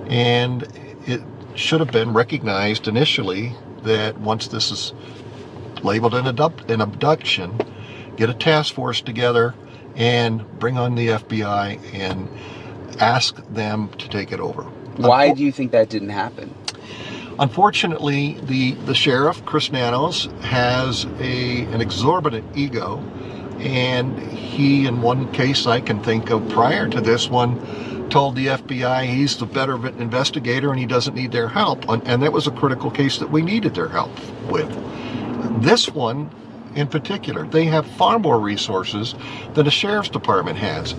And it should have been recognized initially that once this is labeled an abduction, get a task force together and bring on the FBI and ask them to take it over. Why do you think that didn't happen? Unfortunately, the sheriff, Chris Nanos, has an exorbitant ego, and he, in one case I can think of prior to this one, told the FBI he's the better investigator and he doesn't need their help. And that was a critical case that we needed their help with. This one, in particular, they have far more resources than the sheriff's department has.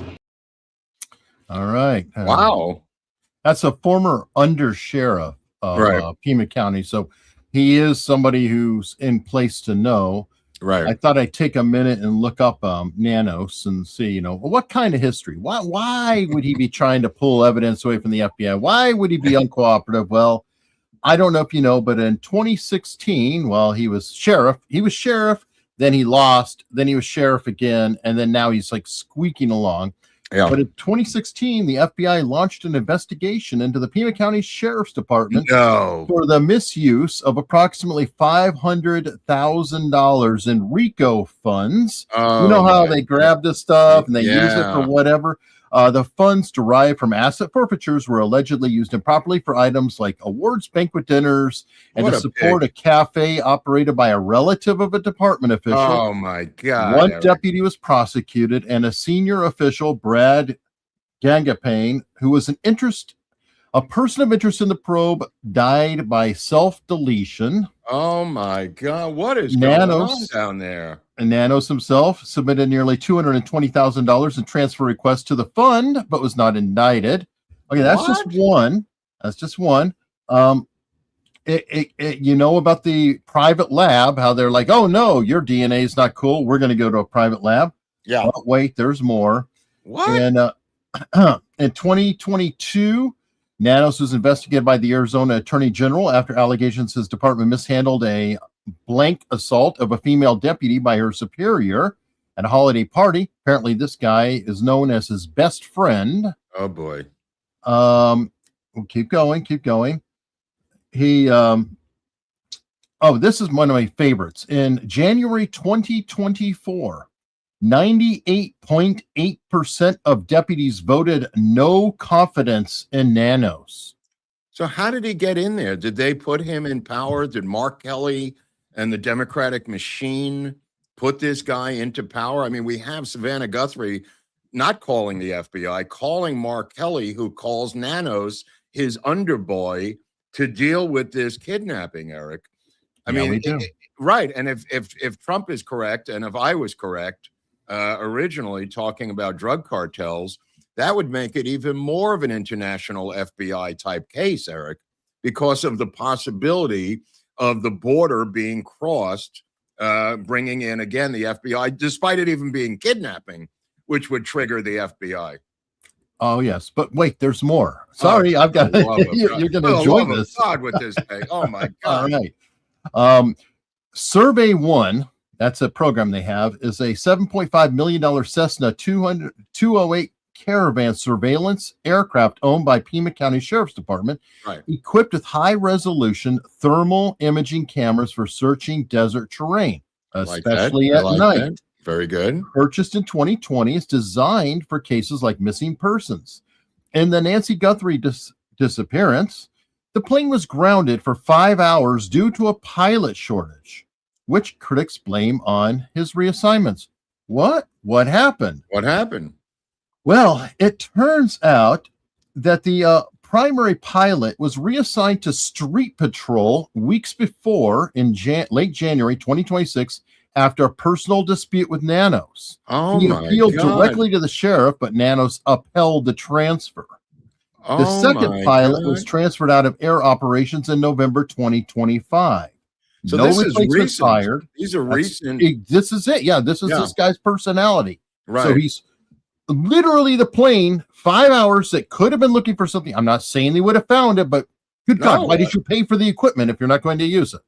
All right. Wow. That's a former under-sheriff of Pima County. So he is somebody who's in place to know. Right. I thought I'd take a minute and look up Nanos and see, what kind of history? Why would he be trying to pull evidence away from the FBI? Why would he be uncooperative? Well, I don't know if you know, but in 2016, while he was sheriff, then he lost, then he was sheriff again, and then now he's like squeaking along. Yeah. But in 2016, the FBI launched an investigation into the Pima County Sheriff's Department for the misuse of approximately $500,000 in RICO funds. Oh, you know how they grab this stuff and they use it for whatever. The funds derived from asset forfeitures were allegedly used improperly for items like awards, banquet dinners, and to support a cafe operated by a relative of a department official. Oh, my God. One deputy was prosecuted, and a senior official, Brad Gangapane, who was a person of interest in the probe, died by self-deletion. Oh, my God. What is going on down there? And Nanos himself submitted nearly $220,000 in transfer requests to the fund, but was not indicted. Okay, that's just one. That's just one. You know about the private lab, how they're like, oh, no, your DNA is not cool. We're going to go to a private lab. Yeah. Well, wait, there's more. What? And in 2022, Nanos was investigated by the Arizona Attorney General after allegations his department mishandled a blank assault of a female deputy by her superior at a holiday party. Apparently, this guy is known as his best friend. Oh, boy. We'll keep going. He, this is one of my favorites. In January 2024, 98.8% of deputies voted no confidence in Nanos. So how did he get in there? Did they put him in power? Did Mark Kelly and the Democratic machine put this guy into power? I mean, we have Savannah Guthrie not calling the FBI, calling Mark Kelly, who calls Nanos his underboy to deal with this kidnapping, Eric. I mean, right. And if Trump is correct, and if I was correct, originally talking about drug cartels, that would make it even more of an international FBI type case, Eric, because of the possibility of the border being crossed, bringing in, again, the FBI, despite it even being kidnapping, which would trigger the FBI. Oh, yes. But wait, there's more. Sorry, I've got you're going to enjoy this. God with this thing. Oh, my God. All right. Survey One, that's a program they have, is a $7.5 million Cessna 208 Caravan surveillance aircraft owned by Pima County Sheriff's Department, equipped with high-resolution thermal imaging cameras for searching desert terrain, especially at night. Very good. Purchased in 2020, it's designed for cases like missing persons. In the Nancy Guthrie disappearance, the plane was grounded for 5 hours due to a pilot shortage, which critics blame on his reassignments. What? What happened? What happened? Well, it turns out that the primary pilot was reassigned to street patrol weeks before in late January 2026 after a personal dispute with Nanos. He appealed directly to the sheriff, but Nanos upheld the transfer. The second pilot was transferred out of air operations in November 2025. So no this is recent. Fired. These are recent. This is it. Yeah, this is this guy's personality. Right. So he's literally the plane, 5 hours that could have been looking for something. I'm not saying they would have found it, but good God, why did you pay for the equipment if you're not going to use it?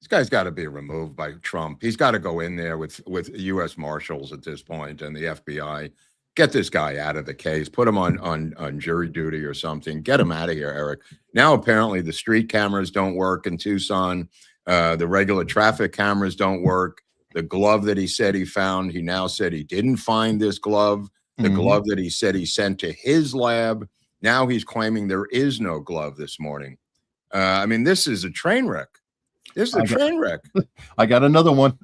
This guy's got to be removed by Trump. He's got to go in there with U.S. Marshals at this point and the FBI. Get this guy out of the case. Put him on jury duty or something. Get him out of here, Eric. Now apparently the street cameras don't work in Tucson. The regular traffic cameras don't work. The glove that he said he found, he now said he didn't find this glove. The glove that he said he sent to his lab, now he's claiming there is no glove this morning. I mean, this is a train wreck. This is a train wreck. I got another one.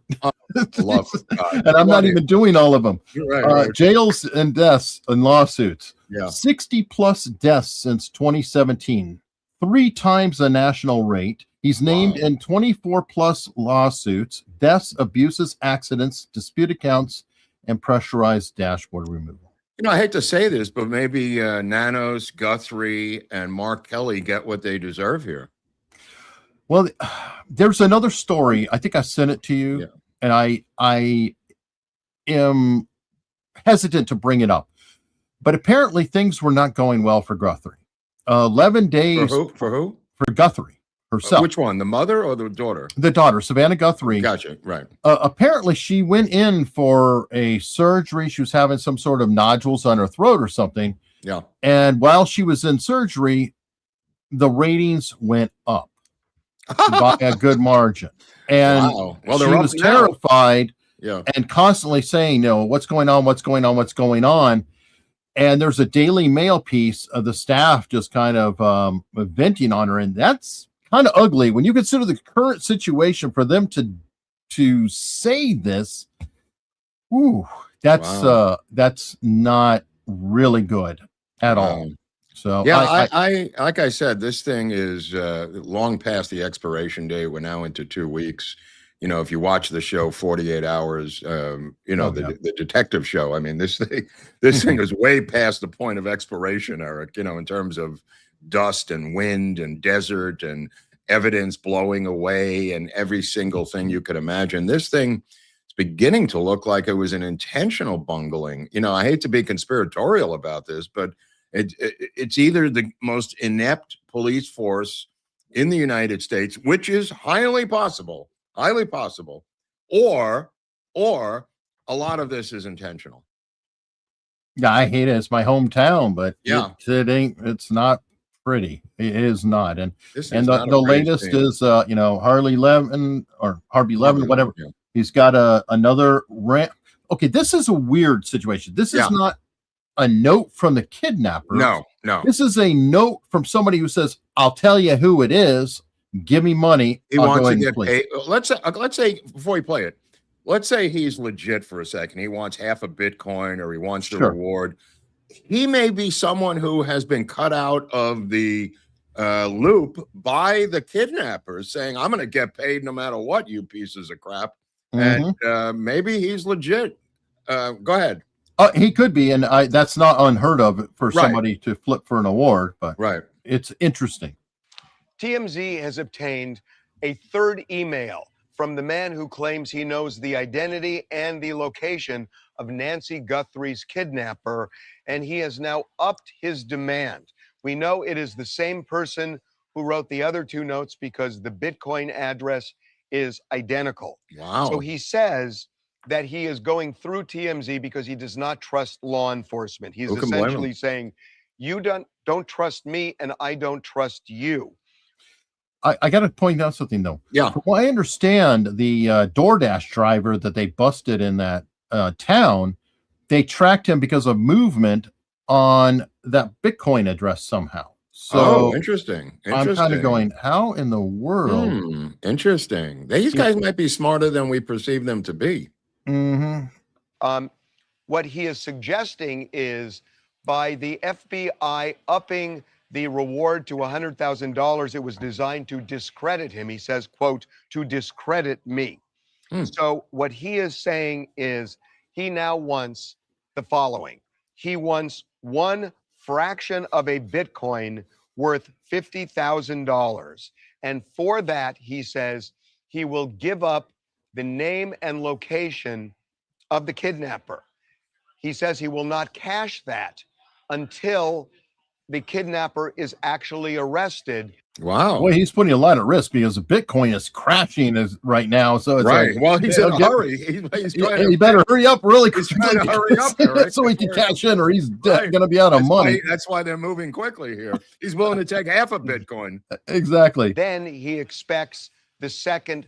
Love and I'm not even doing all of them. Right. Jails and deaths and lawsuits. Yeah. 60 plus deaths since 2017, 3 times the national rate. He's named in 24 plus lawsuits, deaths, abuses, accidents, dispute accounts, and pressurized dashboard removal. You know, I hate to say this, but maybe Nanos, Guthrie, and Mark Kelly get what they deserve here. Well, there's another story. I think I sent it to you, and I am hesitant to bring it up. But apparently things were not going well for Guthrie. 11 days. For who? For Guthrie herself. Which one, the mother or the daughter? The daughter, Savannah Guthrie. Gotcha, right. Apparently she went in for a surgery. She was having some sort of nodules on her throat or something. Yeah. And while she was in surgery, the ratings went up by a good margin. And well, she was terrified and constantly saying, what's going on, what's going on, what's going on. And there's a Daily Mail piece of the staff just kind of venting on her. And that's kind of ugly when you consider the current situation for them to say this. Ooh, that's not really good at all. So yeah, I like I said, this thing is long past the expiration date. We're now into 2 weeks. You know, if you watch the show 48 Hours, the detective show, I mean, this thing is way past the point of expiration, Eric, in terms of dust and wind and desert and evidence blowing away and every single thing you could imagine. This thing is beginning to look like it was an intentional bungling. I hate to be conspiratorial about this, but it's either the most inept police force in the United States, which is highly possible, or a lot of this is intentional. Yeah, I hate it. It's my hometown, but it's not pretty. It is not. And the latest is Harvey Levin, whatever. Yeah. He's got another rant. Okay, this is a weird situation. This is not a note from the kidnapper. No. This is a note from somebody who says, I'll tell you who it is. Give me money. He wants to get paid. Let's say before we play it, let's say he's legit for a second. He wants half a Bitcoin or he wants the reward. He may be someone who has been cut out of the loop by the kidnappers saying, I'm going to get paid no matter what, you pieces of crap. And maybe he's legit. Go ahead. He could be, and that's not unheard of for somebody to flip for an award, but it's interesting. TMZ has obtained a third email from the man who claims he knows the identity and the location of Nancy Guthrie's kidnapper, and he has now upped his demand. We know it is the same person who wrote the other 2 notes because the Bitcoin address is identical. Wow. So he says that he is going through TMZ because he does not trust law enforcement. He's essentially saying, you don't trust me and I don't trust you. I got to point out something, though. Yeah. From what I understand, the DoorDash driver that they busted in that town, they tracked him because of movement on that Bitcoin address somehow. So interesting. I'm kind of going, how in the world? Interesting. These guys might be smarter than we perceive them to be. What he is suggesting is by the FBI upping the reward to $100,000, it was designed to discredit him. He says, quote, to discredit me. So what he is saying is he now wants the following. He wants 1 fraction of a Bitcoin worth $50,000. And for that, he says he will give up the name and location of the kidnapper. he says he will not cash that until the kidnapper is actually arrested. Wow. Well, he's putting a lot at risk because the Bitcoin is crashing right now. So it's Right. like, Well, he's in a hurry. He's trying he to better hurry up really He's quickly. trying to hurry up, Eric. So he can cash in, or he's Right. going to be out of money. That's why they're moving quickly here. He's willing to take half a Bitcoin. Exactly. Then he expects the second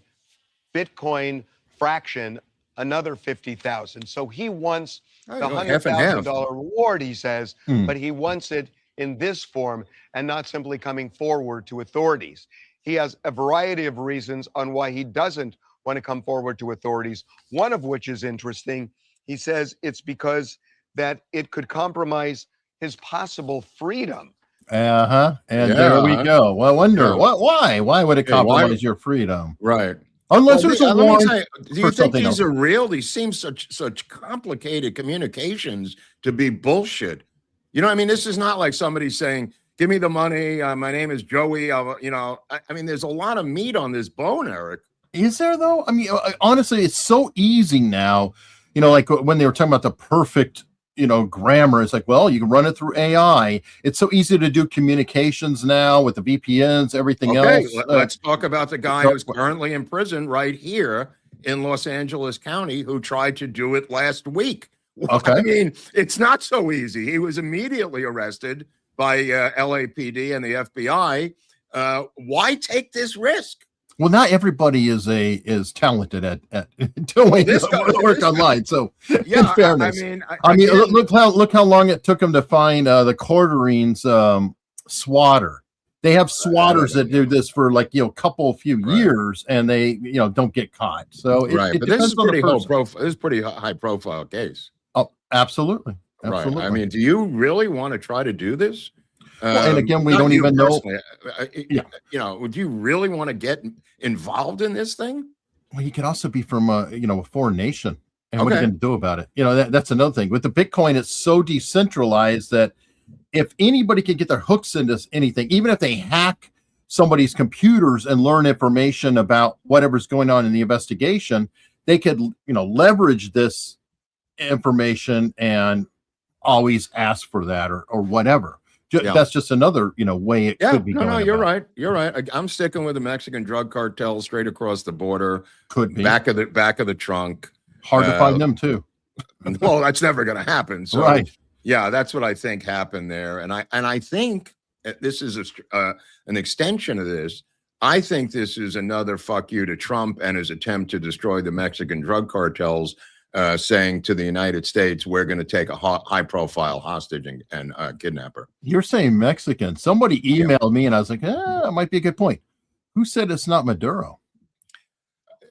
Bitcoin fraction, another 50,000. So he wants the half and half. $100,000 reward, he says, Hmm. but he wants it in this form and not simply coming forward to authorities. He has a variety of reasons on why he doesn't want to come forward to authorities, one of which is interesting. He says it's because that it could compromise his possible freedom. And Yeah. there we go. Well, I wonder Yeah. why would it Yeah, why- compromise your freedom? Right. Unless there's a let me warrant say, do you for think something these else. are real? These seem such complicated communications to be bullshit. You know, I mean, this is not like somebody saying, "Give me the money. My name is Joey." I mean, there's a lot of meat on this bone, Eric. Is there though? I mean, honestly, it's so easy now. You know, like when they were talking about the perfect, grammar, it's like, well, you can run it through AI. It's so easy to do communications now with the VPNs, everything Okay, else. let's talk about the guy who's currently in prison right here in Los Angeles County who tried to do it last week. Okay. I mean, it's not so easy. He was immediately arrested by LAPD and the FBI. Why take this risk? Well, not everybody is talented at doing work online. So, Yeah, in fairness, I mean, again, look how long it took them to find the quarterings swatter. They have swatters that do this for like few years, and they don't get caught. So right, it but this is depends on the pretty person. This is pretty high profile case. Oh, absolutely. Right. I mean, do you really want to try to do this? Well, and again, we Not don't you even know. personally. Would you really want to get involved in this thing? Well, you could also be from a foreign nation, and what are you Okay. going to do about it? That's another thing. With the Bitcoin, it's so decentralized that if anybody can get their hooks into anything, even if they hack somebody's computers and learn information about whatever's going on in the investigation, they could leverage this information and always ask for that or whatever. That's just another way it could be. No, you're right. You're right. I'm sticking with the Mexican drug cartel straight across the border. Could be back of the trunk. hard to find them too. Well, that's never going to happen. So, right. Yeah, that's what I think happened there, and I think this is an extension of this. I think this is another fuck you to Trump and his attempt to destroy the Mexican drug cartels, saying to the United States, we're going to take a high-profile hostage and kidnapper. You're saying Mexican. Somebody emailed me, and I was like, that might be a good point. Who said it's not Maduro?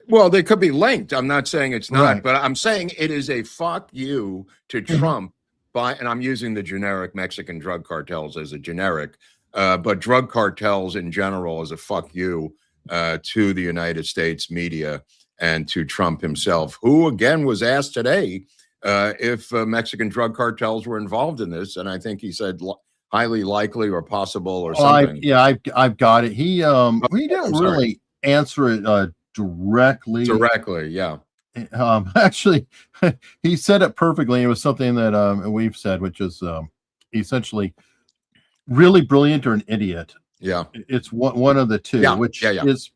Well, they could be linked. I'm not saying it's not, Right. but I'm saying it is a fuck you to Trump and I'm using the generic Mexican drug cartels as a generic, but drug cartels in general as a fuck you to the United States media and to Trump himself, who again was asked today if Mexican drug cartels were involved in this, and I think he said highly likely or possible or something. I've got it. He didn't really answer it directly. Yeah. Actually, he said it perfectly. It was something that we've said, which is essentially really brilliant or an idiot. Yeah, it's one of the two, which is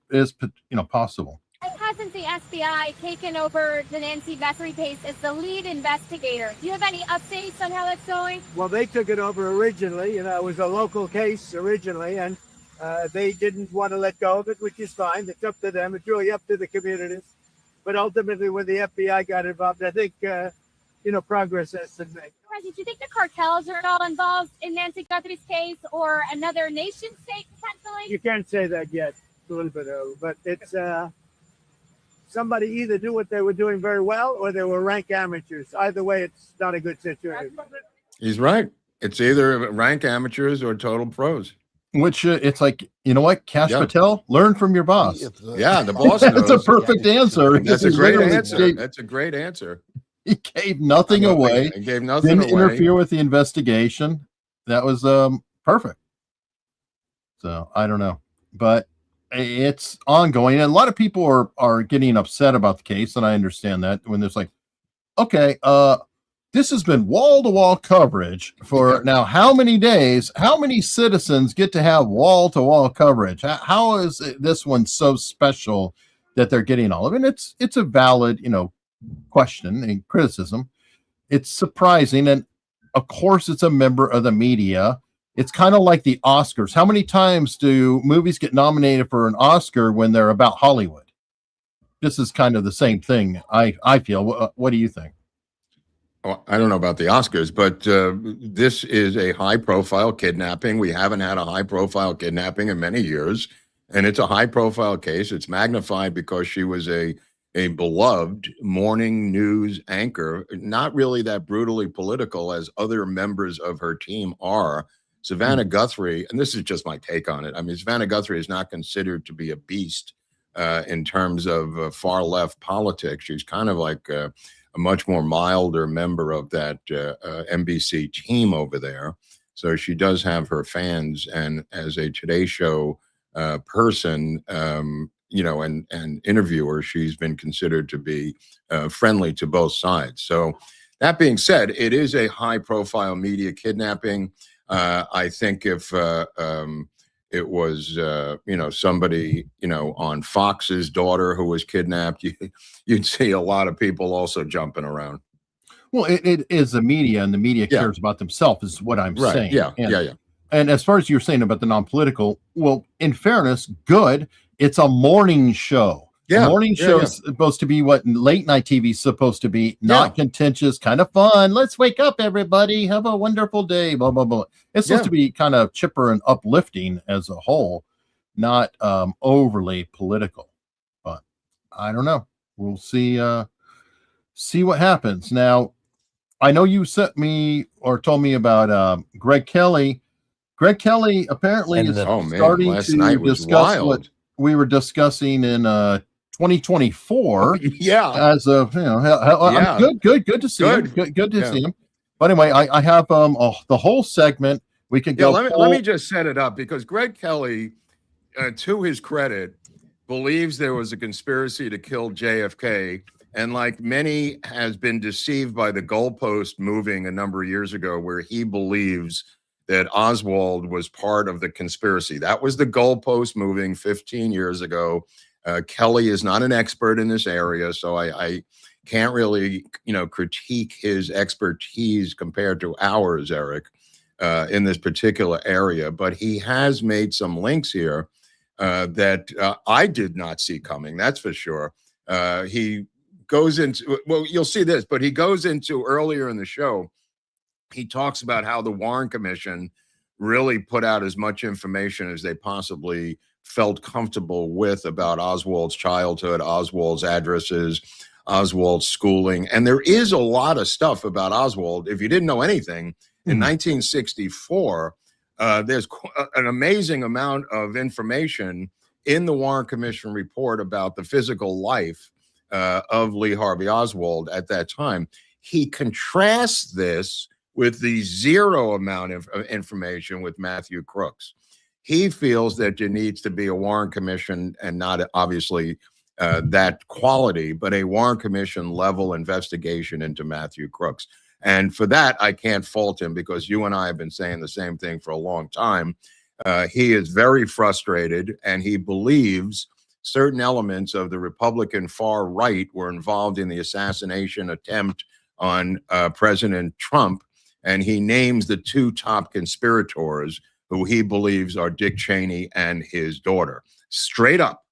possible. Hasn't the FBI taken over the Nancy Guthrie case as the lead investigator? Do you have any updates on how that's going? Well, they took it over originally. It was a local case originally, and they didn't want to let go of it, which is fine. It's up to them. It's really up to the communities. But ultimately, when the FBI got involved, I think, progress has been made. Do you think the cartels are at all involved in Nancy Guthrie's case or another nation state potentially? You can't say that yet. It's a little bit early. But it's somebody either do what they were doing very well or they were rank amateurs. Either way, it's not a good situation. He's right. It's either rank amateurs or total pros. Which it's like, you know what, Cash Patel, learn from your boss. Yeah, the boss knows. That's a perfect answer. That's a great answer. That's a great answer. He gave nothing away. He gave nothing away. Didn't interfere with the investigation. That was perfect. So I don't know, but it's ongoing, and a lot of people are getting upset about the case, and I understand that when there's like, okay, this has been wall-to-wall coverage for now how many days? How many citizens get to have wall-to-wall coverage? How is this one so special that they're getting all of it? And it's a valid, question and criticism. It's surprising, and of course it's a member of the media. It's kind of like the Oscars. How many times do movies get nominated for an Oscar when they're about Hollywood? This is kind of the same thing, I feel. What do you think? Well, I don't know about the Oscars, but this is a high-profile kidnapping. We haven't had a high-profile kidnapping in many years, and it's a high-profile case. It's magnified because she was a beloved morning news anchor, not really that brutally political as other members of her team are. Savannah Guthrie, and this is just my take on it. I mean, Savannah Guthrie is not considered to be a beast in terms of far left politics. She's kind of like a much more milder member of that NBC team over there. So she does have her fans, and as a Today Show person, and interviewer, she's been considered to be friendly to both sides. So that being said, it is a high-profile media kidnapping. I think if it was, somebody, on Fox's daughter who was kidnapped, you'd see a lot of people also jumping around. Well, it is the media, and the media cares about themselves, is what I'm saying. Yeah. And as far as you're saying about the non-political, well, in fairness, good. It's a morning show. Yeah. A morning show is supposed to be what late night TV is supposed to be, not contentious, kind of fun. Let's wake up, everybody. Have a wonderful day. Blah, blah, blah. It's supposed to be kind of chipper and uplifting as a whole, not overly political. But I don't know. We'll see what happens. Now, I know you sent me or told me about Greg Kelly. Greg Kelly apparently is starting to discuss what we were discussing in 2024. As of I'm good to see him. Good to see him. But anyway, I have the whole segment. We can go. Let me just set it up, because Greg Kelly, to his credit, believes there was a conspiracy to kill JFK, and like many, has been deceived by the goalpost moving a number of years ago, where he believes that Oswald was part of the conspiracy. That was the goalpost moving 15 years ago. Kelly is not an expert in this area, so I can't really, critique his expertise compared to ours, Eric, in this particular area. But he has made some links here that I did not see coming, that's for sure. He goes into, well, you'll see this, but he goes into earlier in the show, he talks about how the Warren Commission really put out as much information as they possibly felt comfortable with about Oswald's childhood, Oswald's addresses, Oswald's schooling. And there is a lot of stuff about Oswald. If you didn't know anything, in 1964, there's an amazing amount of information in the Warren Commission report about the physical life of Lee Harvey Oswald at that time. He contrasts this with the zero amount of information with Matthew Crooks. He feels that there needs to be a Warren Commission, and not obviously that quality, but a Warren Commission level investigation into Matthew Crooks. And for that, I can't fault him, because you and I have been saying the same thing for a long time. He is very frustrated, and he believes certain elements of the Republican far right were involved in the assassination attempt on President Trump. And he names the two top conspirators, who he believes are Dick Cheney and his daughter. Straight up.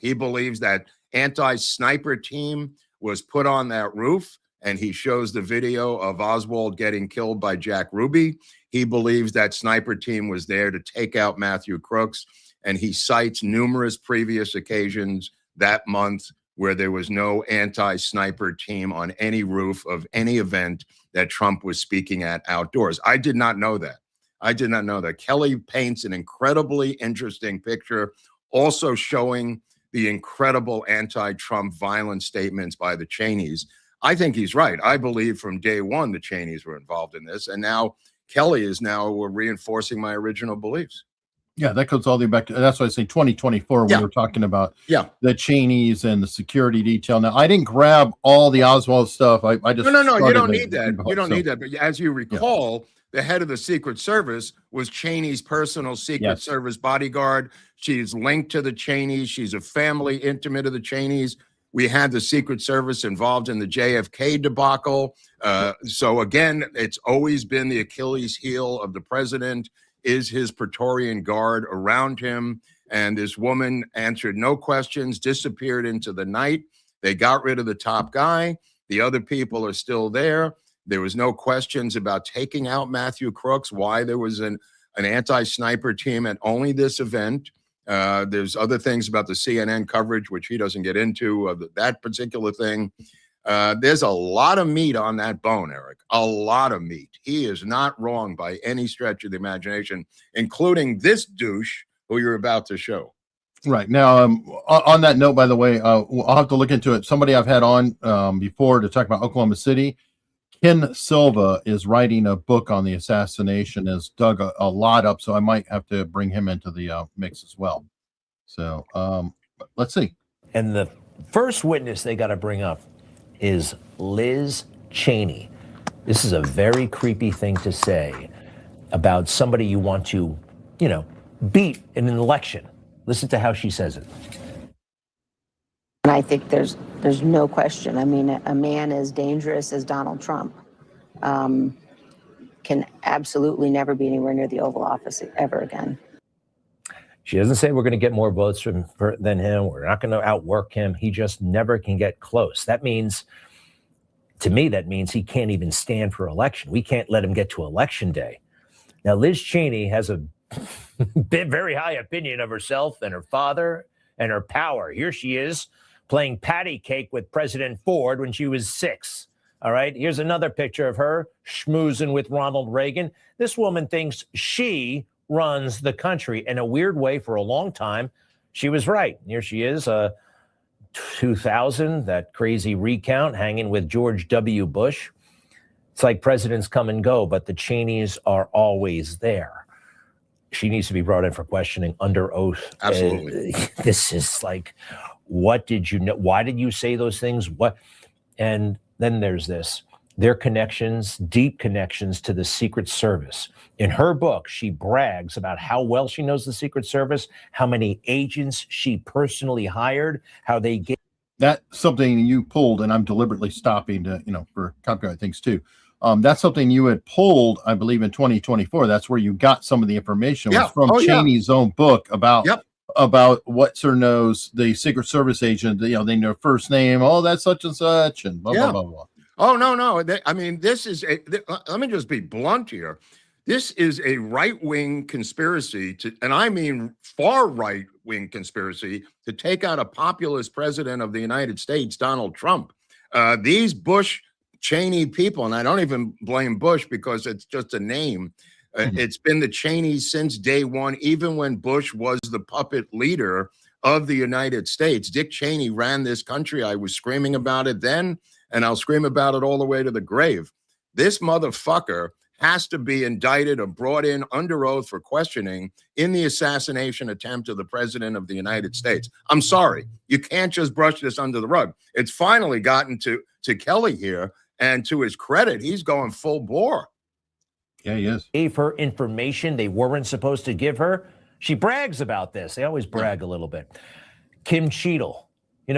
He believes that anti-sniper team was put on that roof, and he shows the video of Oswald getting killed by Jack Ruby. He believes that sniper team was there to take out Matthew Crooks, and he cites numerous previous occasions that month where there was no anti-sniper team on any roof of any event that Trump was speaking at outdoors. I did not know that. Kelly paints an incredibly interesting picture, also showing the incredible anti-Trump violent statements by the Cheneys. I think he's right. I believe from day one the Cheneys were involved in this, and now Kelly is now reinforcing my original beliefs. Yeah, that goes all the way back to, that's why I say 2024. Yeah. We were talking about Yeah. the Cheneys and the security detail. Now, I didn't grab all the Oswald stuff. I just No. You started don't the- need that. You don't so, need that. But as you recall, the head of the Secret Service was Cheney's personal Secret Yes. Service bodyguard. She's linked to the Cheneys. She's a family intimate of the Cheneys. We had the Secret Service involved in the JFK debacle. So again, it's always been the Achilles heel of the president is his Praetorian Guard around him. And this woman answered no questions, disappeared into the night. They got rid of the top guy. The other people are still there. There was no questions about taking out Matthew Crooks, why there was an anti-sniper team at only this event. There's other things about the CNN coverage, which he doesn't get into, of that particular thing. There's a lot of meat on that bone, Eric, a lot of meat. He is not wrong by any stretch of the imagination, including this douche who you're about to show. Right. Now, on that note, by the way, I'll have to look into it. Somebody I've had on before to talk about Oklahoma City, Ken Silva, is writing a book on the assassination, has dug a lot up, so I might have to bring him into the mix as well. So let's see. And the first witness they got to bring up is Liz Cheney. This is a very creepy thing to say about somebody you want to, beat in an election. Listen to how she says it. And I think there's no question. I mean, a man as dangerous as Donald Trump can absolutely never be anywhere near the Oval Office ever again. She doesn't say we're going to get more votes than him. We're not going to outwork him. He just never can get close. That means, to me, he can't even stand for election. We can't let him get to election day. Now, Liz Cheney has a very high opinion of herself and her father and her power. Here she is playing patty cake with President Ford when she was 6. All right, here's another picture of her schmoozing with Ronald Reagan. This woman thinks she runs the country. In a weird way, for a long time, she was right. Here she is, 2000, that crazy recount, hanging with George W. Bush. It's like presidents come and go, but the Cheneys are always there. She needs to be brought in for questioning under oath. Absolutely. This is like, what did you know? Why did you say those things? What? And then there's this. Their connections, deep connections to the Secret Service. In her book, she brags about how well she knows the Secret Service, how many agents she personally hired, how they get. That's something you pulled, and I'm deliberately stopping to, for copyright things too. That's something you had pulled, I believe, in 2024. That's where you got some of the information. It was from Cheney's own book about what's her knows, the Secret Service agent. They know their first name. Oh, that's such and such, and blah blah blah blah. Oh, no. I mean, this is let me just be blunt here. This is a right-wing conspiracy and I mean far right-wing conspiracy to take out a populist president of the United States, Donald Trump. These Bush Cheney people, and I don't even blame Bush because it's just a name. It's been the Cheneys since day one, even when Bush was the puppet leader of the United States. Dick Cheney ran this country. I was screaming about it then, and I'll scream about it all the way to the grave. This motherfucker has to be indicted or brought in under oath for questioning in the assassination attempt of the president of the United States. I'm sorry. You can't just brush this under the rug. It's finally gotten to Kelly here, and to his credit, he's going full bore. Yeah, he is. Gave her information they weren't supposed to give her. She brags about this. They always brag a little bit. Kim Cheadle,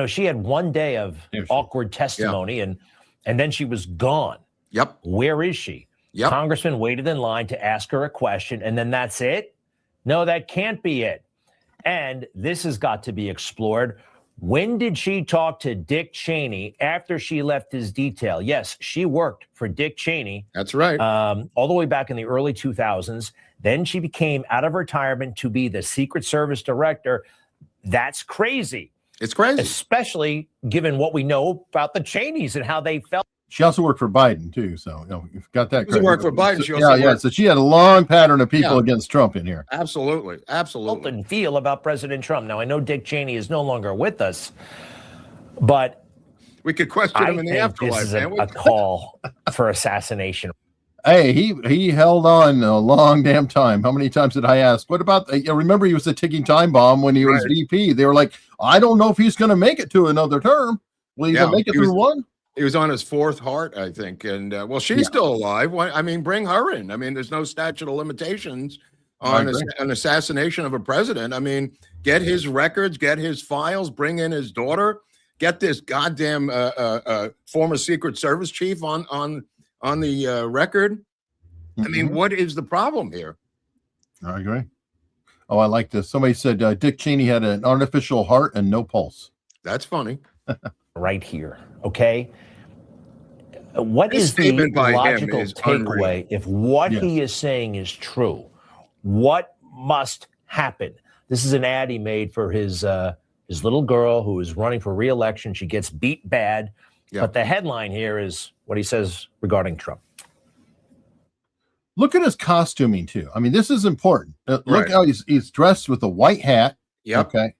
she had one day of awkward testimony, and then she was gone. Yep. Where is she? Yep. Congressman waited in line to ask her a question, and then that's it? No, that can't be it. And this has got to be explored. When did she talk to Dick Cheney after she left his detail? Yes, she worked for Dick Cheney. That's right. All the way back in the early 2000s. Then she became out of retirement to be the Secret Service director. That's crazy. It's crazy. Especially given what we know about the Cheneys and how they felt. She also worked for Biden too, so you've got that. She worked for Biden. So she had a long pattern of people against Trump in here. Absolutely. And feel about President Trump. Now I know Dick Cheney is no longer with us, but we could question him in the afterlife. This is a call for assassination. Hey, he held on a long damn time. How many times did I ask? What about? Remember, he was a ticking time bomb when he was VP. They were like, I don't know if he's going to make it to another term. Will he even make it through one? He was on his fourth heart, I think. And well, she's still alive. I mean, bring her in. I mean, there's no statute of limitations on an assassination of a president. I mean, get his records, get his files, bring in his daughter, get this goddamn former Secret Service chief on the record. I mean, what is the problem here? I agree. Oh, I like this. Somebody said Dick Cheney had an artificial heart and no pulse. That's funny. Right here, okay? What is the logical takeaway if what he is saying is true? What must happen? This is an ad he made for his little girl who is running for re-election. She gets beat bad. But the headline here is what he says regarding Trump. Look at his costuming too. I mean, this is important. Look how he's dressed with a white hat. Okay.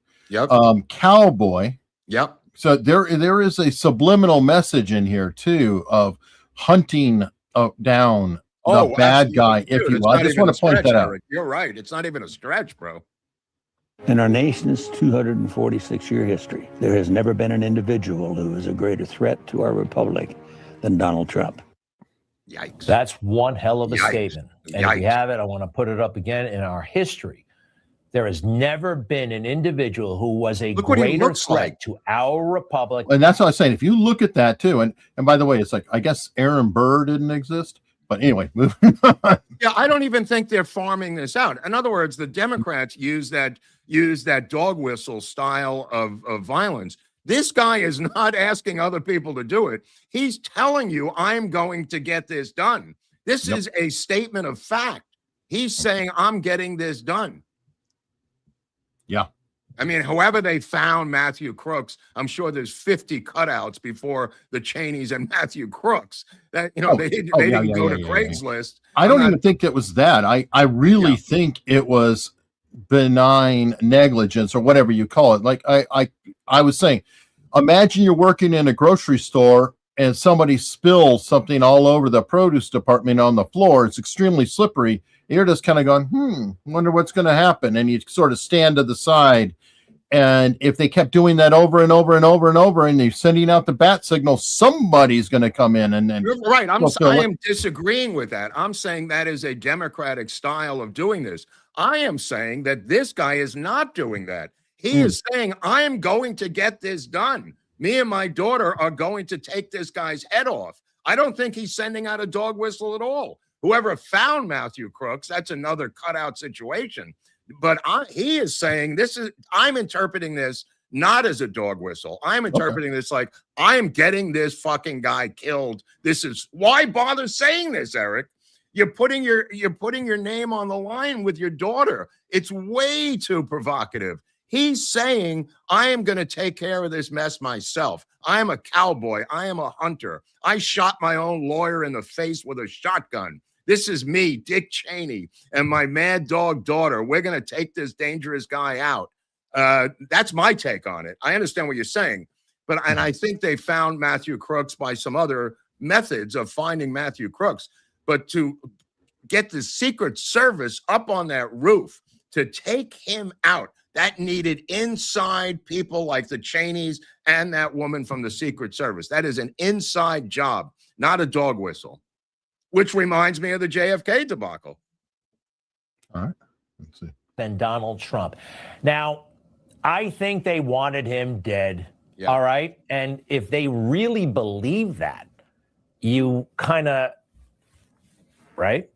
Cowboy. So there is a subliminal message in here too of hunting down the bad guy, if you will. I just want to point that out. You're right. It's not even a stretch, bro. In our nation's 246-year history, there has never been an individual who is a greater threat to our republic than Donald Trump. Yikes. That's one hell of a statement. And if you have it, I want to put it up again. In our history, there has never been an individual who was a greater threat to our republic. And that's what I was saying. If you look at that too, and by the way, it's like, I guess Aaron Burr didn't exist. But anyway, moving on. Yeah, I don't even think they're farming this out. In other words, the Democrats use that dog whistle style of violence. This guy is not asking other people to do it. He's telling you, I'm going to get this done. This is a statement of fact. He's saying, I'm getting this done. Yeah. I mean, however they found Matthew Crooks, I'm sure there's 50 cutouts before the Cheneys and Matthew Crooks. That they didn't go to Craigslist. I don't even think it was that. I really think it was benign negligence or whatever you call it. Like I was saying, imagine you're working in a grocery store and somebody spills something all over the produce department on the floor. It's extremely slippery. You're just kind of going, wonder what's going to happen. And you sort of stand to the side. And if they kept doing that over and over and over and over, and they're sending out the bat signal, somebody's going to come in and then. You're right. I am disagreeing with that. I'm saying that is a Democratic style of doing this. I am saying that this guy is not doing that. He is saying, I am going to get this done. Me and my daughter are going to take this guy's head off. I don't think he's sending out a dog whistle at all. Whoever found Matthew Crooks, that's another cutout situation. But he is saying I'm interpreting this not as a dog whistle. I'm interpreting this like I'm getting this fucking guy killed. This is why bother saying this, Eric? You're putting your name on the line with your daughter. It's way too provocative. He's saying, I am going to take care of this mess myself. I am a cowboy. I am a hunter. I shot my own lawyer in the face with a shotgun. This is me, Dick Cheney, and my mad dog daughter. We're going to take this dangerous guy out. That's my take on it. I understand what you're saying, and I think they found Matthew Crooks by some other methods of finding Matthew Crooks. But to get the Secret Service up on that roof to take him out, that needed inside people like the Cheneys and that woman from the Secret Service. That is an inside job, not a dog whistle. Which reminds me of the JFK debacle. All right. Let's see. Than Donald Trump. Now, I think they wanted him dead. Yeah. All right. And if they really believe that, you kind of, right?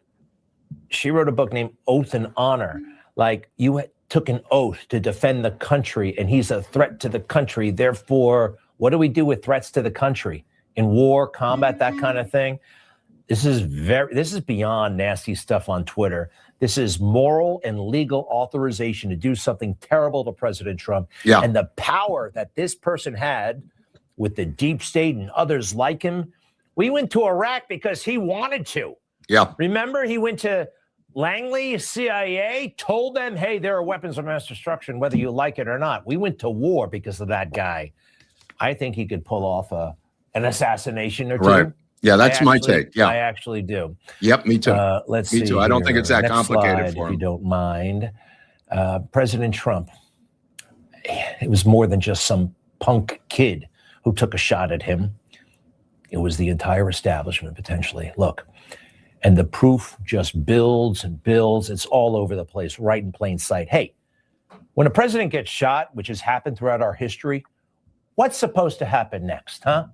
She wrote a book named Oath and Honor. Like, you took an oath to defend the country, and he's a threat to the country. Therefore, what do we do with threats to the country? In war, combat, that kind of thing? This is beyond nasty stuff on Twitter. This is moral and legal authorization to do something terrible to President Trump. Yeah. And the power that this person had with the deep state and others like him. We went to Iraq because he wanted to. Yeah. Remember, he went to Langley, CIA, told them, hey, there are weapons of mass destruction, whether you like it or not. We went to war because of that guy. I think he could pull off an assassination or two. Right. Yeah, that's my actually, take. Yeah. I actually do. Yep, me too. Let's Me see too. I don't think here. it's that Next complicated slide, for if you him. don't mind. President Trump. It was more than just some punk kid who took a shot at him. It was the entire establishment, potentially. Look, and the proof just builds and builds. It's all over the place, right in plain sight. Hey, when a president gets shot, which has happened throughout our history, what's supposed to happen next, huh?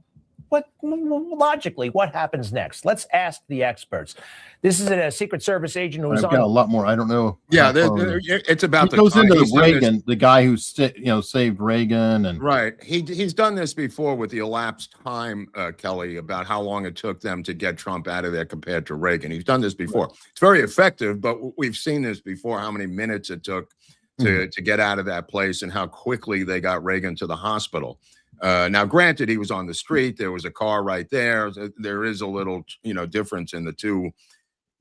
Logically, what happens next? Let's ask the experts. This is a Secret Service agent who was I've got a on. lot more. I don't know. Yeah, it's about It goes into he's the done this- Reagan, the guy who saved Reagan, and Right. He's done this before with the elapsed time, Kelly, about how long it took them to get Trump out of there compared to Reagan. He's done this before. Right. It's very effective, but we've seen this before, how many minutes it took to get out of that place and how quickly they got Reagan to the hospital. Now, granted, he was on the street. There was a car right there. There is a little, difference in the two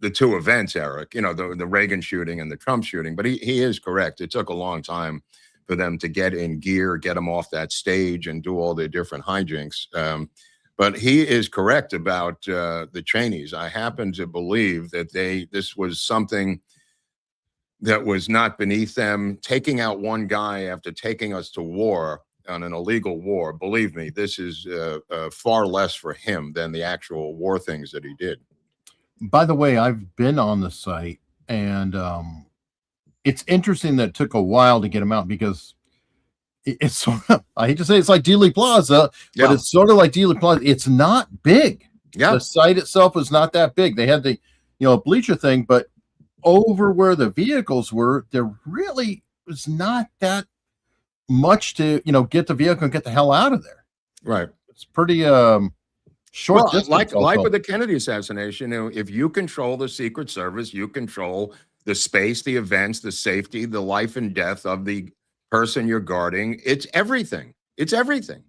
events, Eric, the Reagan shooting and the Trump shooting. But he is correct. It took a long time for them to get in gear, get him off that stage and do all their different hijinks. But he is correct about the Cheneys. I happen to believe that this was something that was not beneath them. Taking out one guy after taking us to war on an illegal war, believe me, this is far less for him than the actual war things that he did. By the way, I've been on the site, and it's interesting that it took a while to get him out, because it's sort of, I hate to say it's like Dealey Plaza, but it's sort of like Dealey Plaza. It's not big. Yeah. The site itself was not that big. They had the, bleacher thing, but over where the vehicles were, there really was not that much to, get the vehicle and get the hell out of there. Right. It's pretty short distance. Like with the Kennedy assassination, if you control the Secret Service, you control the space, the events, the safety, the life and death of the person you're guarding. It's everything. It's everything.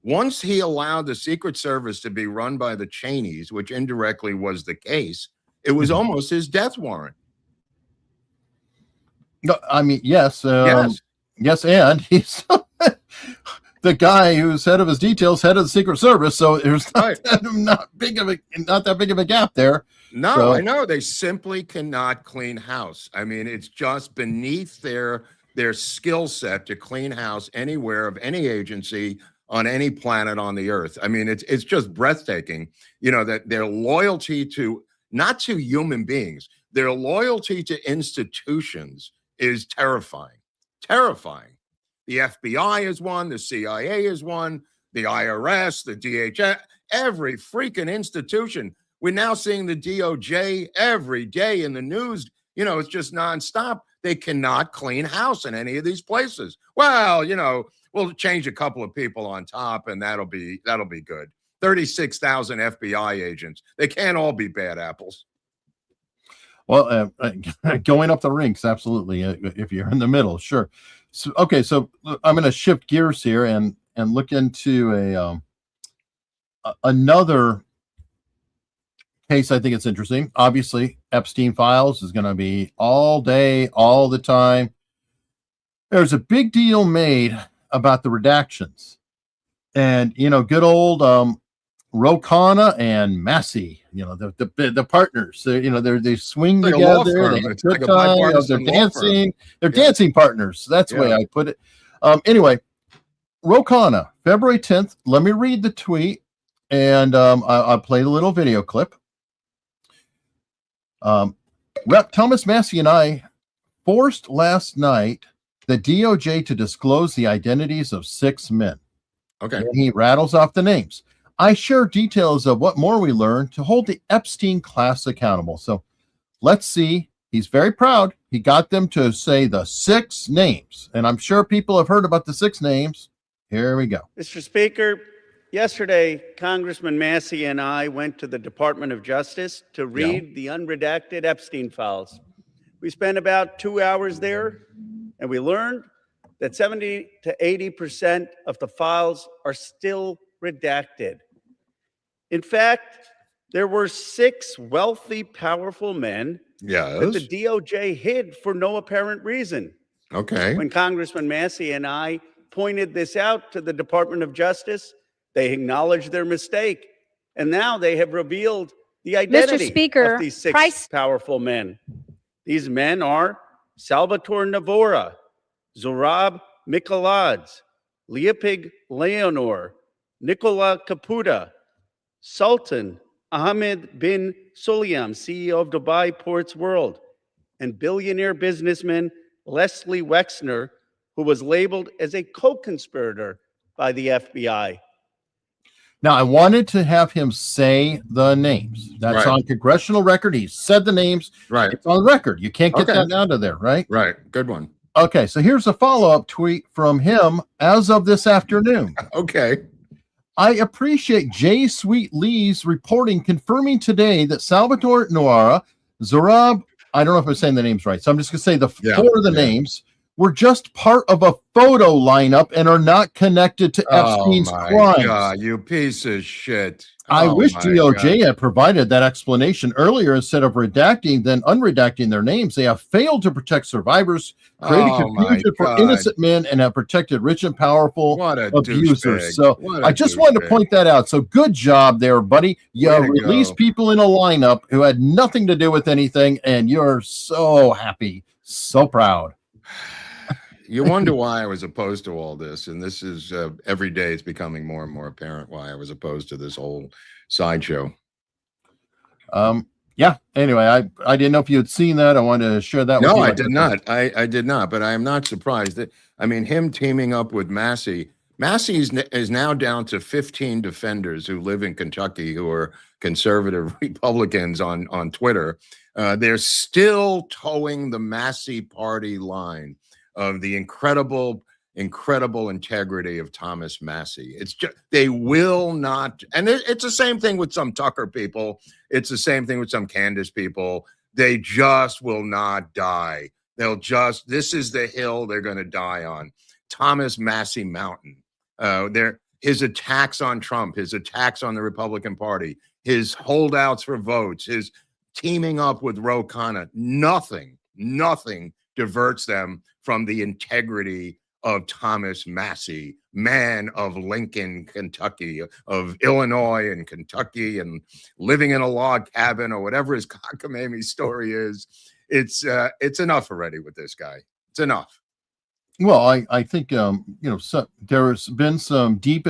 Once he allowed the Secret Service to be run by the Cheneys, which indirectly was the case, it was almost his death warrant. No, I mean, yes. Yes, and he's the guy who's head of his details, head of the Secret Service. So there's not that big of a gap there. No, so. I know they simply cannot clean house. I mean, it's just beneath their skill set to clean house anywhere of any agency on any planet on the earth. I mean, it's just breathtaking. That their loyalty to not to human beings, their loyalty to institutions is terrifying. Terrifying. The FBI is one, the CIA is one, the IRS, the DHS, every freaking institution. We're now seeing the DOJ every day in the news. It's just nonstop. They cannot clean house in any of these places. Well, we'll change a couple of people on top, and that'll be good. 36,000 FBI agents. They can't all be bad apples. Well, going up the ranks, absolutely. If you're in the middle, sure. So, okay, so I'm going to shift gears here and look into another case. I think it's interesting. Obviously, Epstein Files is going to be all day, all the time. There's a big deal made about the redactions, and good old Rokana and Massey, the partners, they swing like together, they have good time, they're dancing, dancing partners. That's the way I put it. Anyway, Rokana, February 10th, let me read the tweet, and I'll play the little video clip. Rep. Thomas Massey and I forced last night the DOJ to disclose the identities of 6 men. Okay. And he rattles off the names. I share details of what more we learned to hold the Epstein class accountable. So let's see. He's very proud. He got them to say the 6 names. And I'm sure people have heard about the 6 names. Here we go. Mr. Speaker, yesterday, Congressman Massey and I went to the Department of Justice to read the unredacted Epstein files. We spent about 2 hours there, and we learned that 70 to 80% of the files are still redacted. In fact, there were 6 wealthy, powerful men that the DOJ hid for no apparent reason. Okay. When Congressman Massey and I pointed this out to the Department of Justice, they acknowledged their mistake. And now they have revealed the identity Speaker, of these six Price- powerful men. These men are Salvatore Navora, Zorab Mikoladze, Leopig Leonor, Nicola Caputa, Sultan Ahmed bin Sulayem, CEO of Dubai Ports World, and billionaire businessman Leslie Wexner, who was labeled as a co-conspirator by the FBI. Now, I wanted to have him say the names. That's Right. on congressional record. He said the names. Right. It's on record. You can't get Okay. that out of there, right? Right. Good one. Okay, so here's a follow-up tweet from him as of this afternoon. Okay. I appreciate J. Sweet Lee's reporting confirming today that Salvatore Noara, Zorab, I don't know if I'm saying the names right, so I'm just going to say the four of the names, were just part of a photo lineup and are not connected to Epstein's crimes. God, you piece of shit. I Oh wish my DOJ God. had provided that explanation earlier instead of redacting, then unredacting their names. They have failed to protect survivors, created Oh my confusion for God. innocent men, and have protected rich and powerful What a abusers. douchebag. So What a I just wanted to douchebag. point that out. So good job there, buddy. You Way to released go. people in a lineup who had nothing to do with anything, and you're so happy, so proud. You wonder why I was opposed to all this, and this is every day it's becoming more and more apparent why I was opposed to this whole sideshow. Yeah. Anyway, I didn't know if you had seen that. I wanted to share that with you. No, I did not. I did not, but I am not surprised that, I mean, him teaming up with Massey is now down to 15 defenders who live in Kentucky who are conservative Republicans on Twitter. They're still towing the Massey party line of the incredible integrity of Thomas Massey. It's just, they will not, and it's the same thing with some Tucker people. It's the same thing with some Candace people. They just will not die. This is the hill they're going to die on. Thomas Massey Mountain. His attacks on Trump, his attacks on the Republican Party, his holdouts for votes, his teaming up with Ro Khanna, nothing diverts them from the integrity of Thomas Massey, man of Lincoln, Kentucky, of Illinois and Kentucky, and living in a log cabin or whatever his cockamamie story is. It's enough already with this guy. It's enough. Well, I think there's been some deep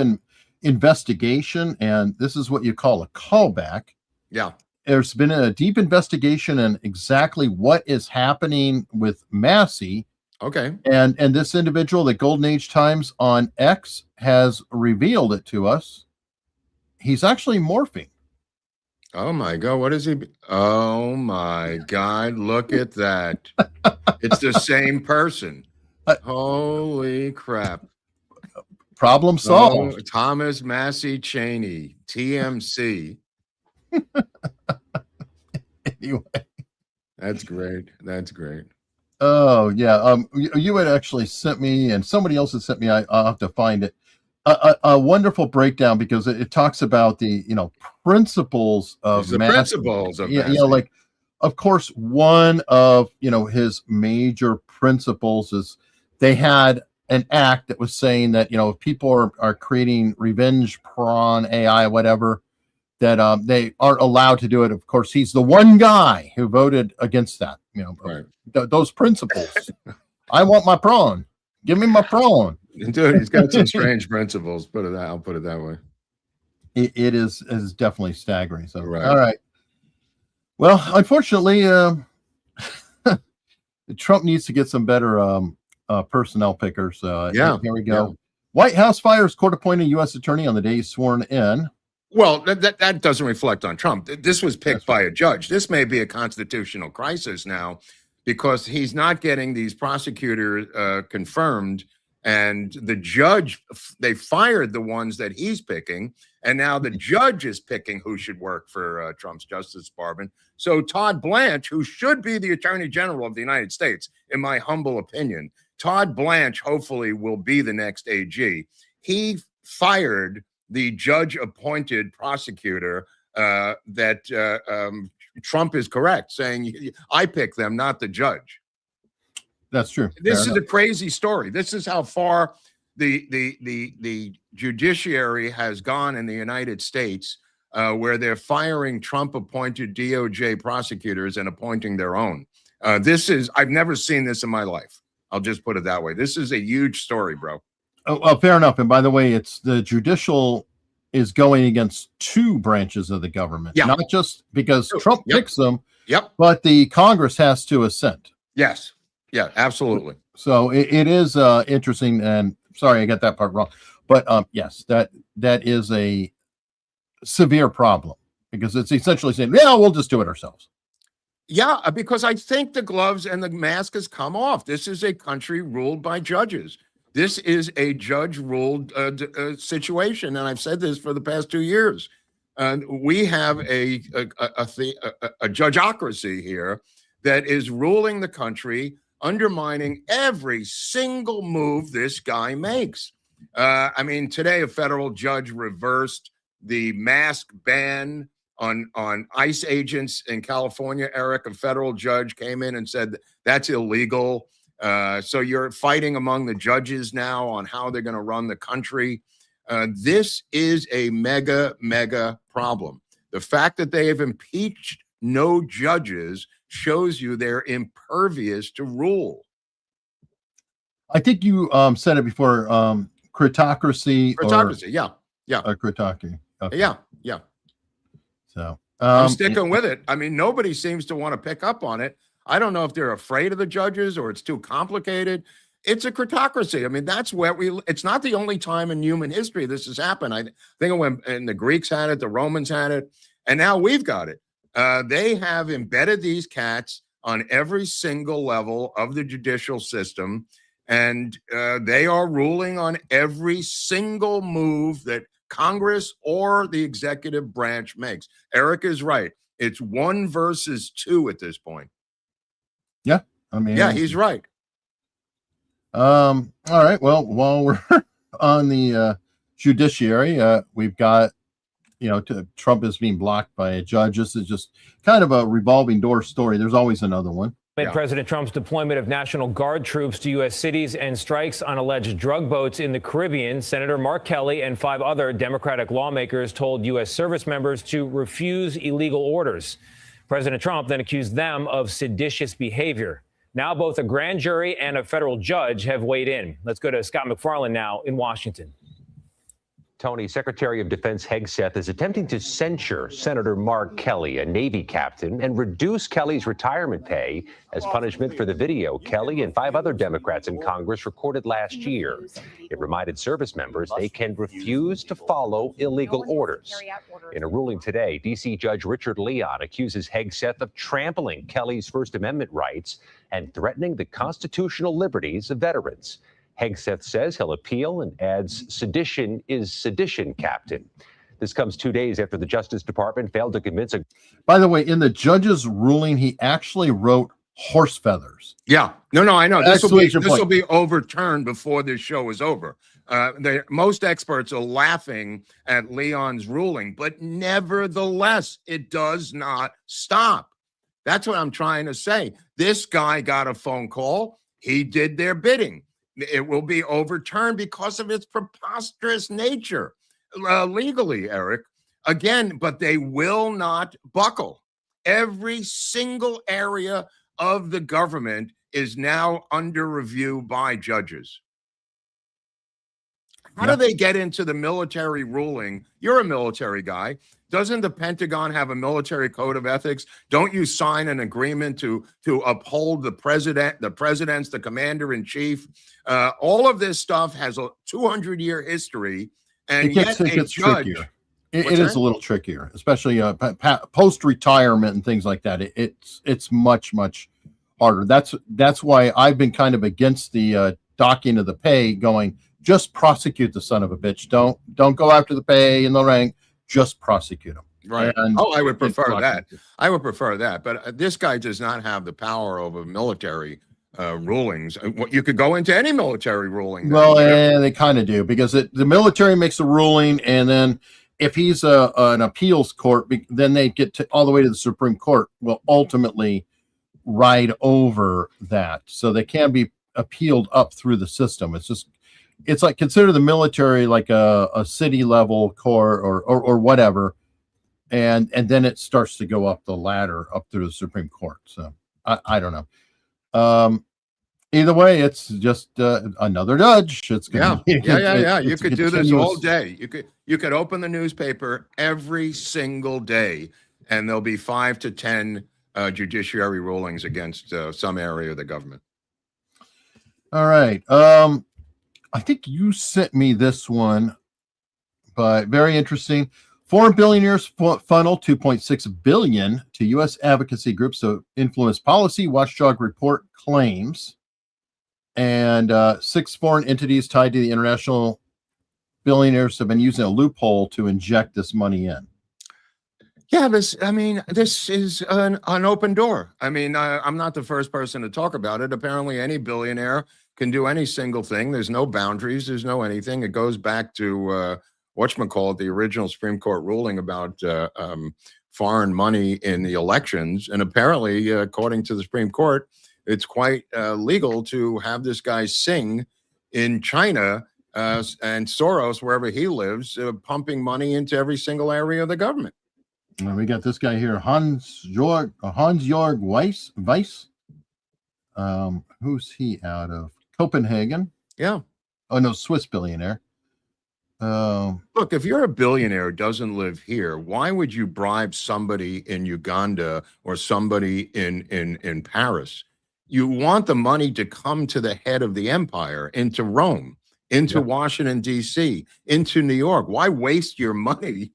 investigation, and this is what you call a callback. Yeah. There's been a deep investigation in exactly what is happening with Massey. Okay. And this individual, the Golden Age Times on X, has revealed it to us. He's actually morphing. Oh my God, what is he? Oh my God, look at that. It's the same person. Holy crap. Problem solved. Oh, Thomas Massey Cheney, TMC. Anyway. That's great. Oh yeah. You had actually sent me, and somebody else had sent me. I'll have to find it. A wonderful breakdown, because it talks about the principles of Massey. Principles of Massey. Like, of course, one of his major principles is they had an act that was saying that if people are creating revenge porn, AI, whatever, that they aren't allowed to do it. Of course, he's the one guy who voted against that. Right. Those principles. I want my prawn. Give me my prawn. Dude, he's got some strange principles. I'll put it that way. It is definitely staggering. So, Right. All right. Well, unfortunately, Trump needs to get some better personnel pickers. Yeah. Here we go. Yeah. White House fires court-appointed U.S. attorney on the day he's sworn in. Well, that doesn't reflect on Trump. This was picked by a judge. This may be a constitutional crisis now, because he's not getting these prosecutors confirmed, and the judge, they fired the ones that he's picking, and now the judge is picking who should work for Trump's Justice Department. So Todd Blanche, who should be the Attorney General of the United States, in my humble opinion, Todd Blanche hopefully will be the next AG. He fired the judge-appointed prosecutor that Trump is correct, saying, I pick them, not the judge. That's true. This is a crazy story. This is how far the judiciary has gone in the United States. where they're firing Trump-appointed DOJ prosecutors and appointing their own. I've never seen this in my life. I'll just put it that way. This is a huge story, bro. Oh, well, fair enough. And by the way, it's the judicial is going against two branches of the government, not just because Trump picks them, but the Congress has to assent. Yes. Yeah, absolutely. So it is interesting. And sorry, I got that part wrong. But yes, that is a severe problem because it's essentially saying, yeah, we'll just do it ourselves. Yeah, because I think the gloves and the mask has come off. This is a country ruled by judges. This is a judge-ruled situation, and I've said this for the past 2 years. We have a judgeocracy here that is ruling the country, undermining every single move this guy makes. I mean, today a federal judge reversed the mask ban on ICE agents in California. Eric, a federal judge, came in and said that's illegal. So you're fighting among the judges now on how they're going to run the country. This is a mega problem. The fact that they have impeached no judges shows you they're impervious to rule. I think you said it before, critocracy. Yeah. A critocracy. Okay. Yeah. So I'm sticking with it. I mean, nobody seems to want to pick up on it. I don't know if they're afraid of the judges or it's too complicated. It's a critocracy. I mean, that's where it's not the only time in human history this has happened. I think when the Greeks had it, the Romans had it, and now we've got it. They have embedded these cats on every single level of the judicial system, and they are ruling on every single move that Congress or the executive branch makes. Eric is right. It's 1 versus 2 at this point. Yeah, I mean, yeah, he's right. All right. Well, while we're on the judiciary, we've got, Trump is being blocked by a judge. This is just kind of a revolving door story. There's always another one. President Trump's deployment of National Guard troops to U.S. cities and strikes on alleged drug boats in the Caribbean, Senator Mark Kelly and 5 other Democratic lawmakers told U.S. service members to refuse illegal orders. President Trump then accused them of seditious behavior. Now both a grand jury and a federal judge have weighed in. Let's go to Scott McFarland now in Washington. Tony, Secretary of Defense Hegseth is attempting to censure Senator Mark Kelly, a Navy captain, and reduce Kelly's retirement pay as punishment for the video Kelly and 5 other Democrats in Congress recorded last year. It reminded service members they can refuse to follow illegal orders. In a ruling today, D.C. Judge Richard Leon accuses Hegseth of trampling Kelly's First Amendment rights and threatening the constitutional liberties of veterans. Hegseth says he'll appeal and adds sedition is sedition, Captain. This comes 2 days after the Justice Department failed to convince a... By the way, in the judge's ruling, he actually wrote horse feathers. Yeah. No, I know. This will be overturned before this show is over. Most experts are laughing at Leon's ruling, but nevertheless, it does not stop. That's what I'm trying to say. This guy got a phone call. He did their bidding. It will be overturned because of its preposterous nature, legally, Eric. Again, but they will not buckle. Every single area of the government is now under review by judges. How do they get into the military ruling? You're a military guy. Doesn't the Pentagon have a military code of ethics? Don't you sign an agreement to uphold the president's, the commander-in-chief? All of this stuff has a 200-year history, and it gets trickier. It is a little trickier, especially post-retirement and things like that. It's much harder. That's why I've been kind of against the docking of the pay, going just prosecute the son of a bitch. Don't go after the pay and the rank. Just prosecute him. Right. I would prefer that. I would prefer that. But this guy does not have the power over military rulings. You could go into any military ruling. Well, they kind of do, because the military makes a ruling, and then if he's an appeals court, then they get all the way to the Supreme Court, will ultimately ride over that. So they can be appealed up through the system. It's like, consider the military like a city level court or whatever. and then it starts to go up the ladder up through the Supreme Court. So I don't know. Either way, it's just another judge. It's gonna Yeah, be, yeah. You it's a could do this all continuous- day. You could open the newspaper every single day, and there'll be 5 to 10 judiciary rulings against some area of the government. All right. I think you sent me this one, but very interesting. Foreign billionaires funnel 2.6 billion to U.S. advocacy groups to influence policy. Watchdog report claims, and 6 foreign entities tied to the international billionaires have been using a loophole to inject this money in. Yeah, this is an open door. I mean, I'm not the first person to talk about it. Apparently, any billionaire can do any single thing. There's no boundaries. There's no anything. It goes back to whatchamacallit, the original Supreme Court ruling about foreign money in the elections. And apparently, according to the Supreme Court, it's quite legal to have this guy sing in China and Soros, wherever he lives, pumping money into every single area of the government. And we got this guy here, Hans-Jörg Weiss. Who's he out of? Copenhagen. Yeah. Oh, no, Swiss billionaire. Look, if you're a billionaire who doesn't live here, why would you bribe somebody in Uganda or somebody in Paris? You want the money to come to the head of the empire, into Rome, into Washington, D.C., into New York. Why waste your money,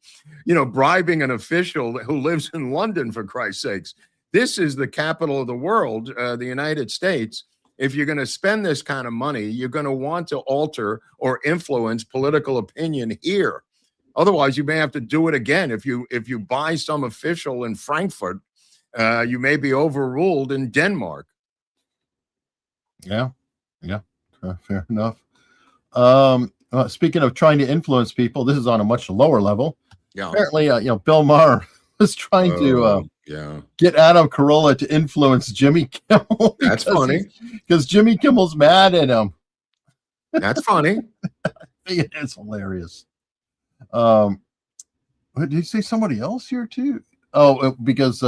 bribing an official who lives in London, for Christ's sakes? This is the capital of the world, the United States. If you're going to spend this kind of money, you're going to want to alter or influence political opinion here. Otherwise, you may have to do it again. If you buy some official in Frankfurt, you may be overruled in Denmark. Yeah, fair enough. Speaking of trying to influence people, this is on a much lower level. Yeah. Apparently, Bill Maher was trying to get Adam Carolla to influence Jimmy Kimmel. That's funny. Because Jimmy Kimmel's mad at him. That's funny. It's hilarious. Did you say somebody else here too? Oh, because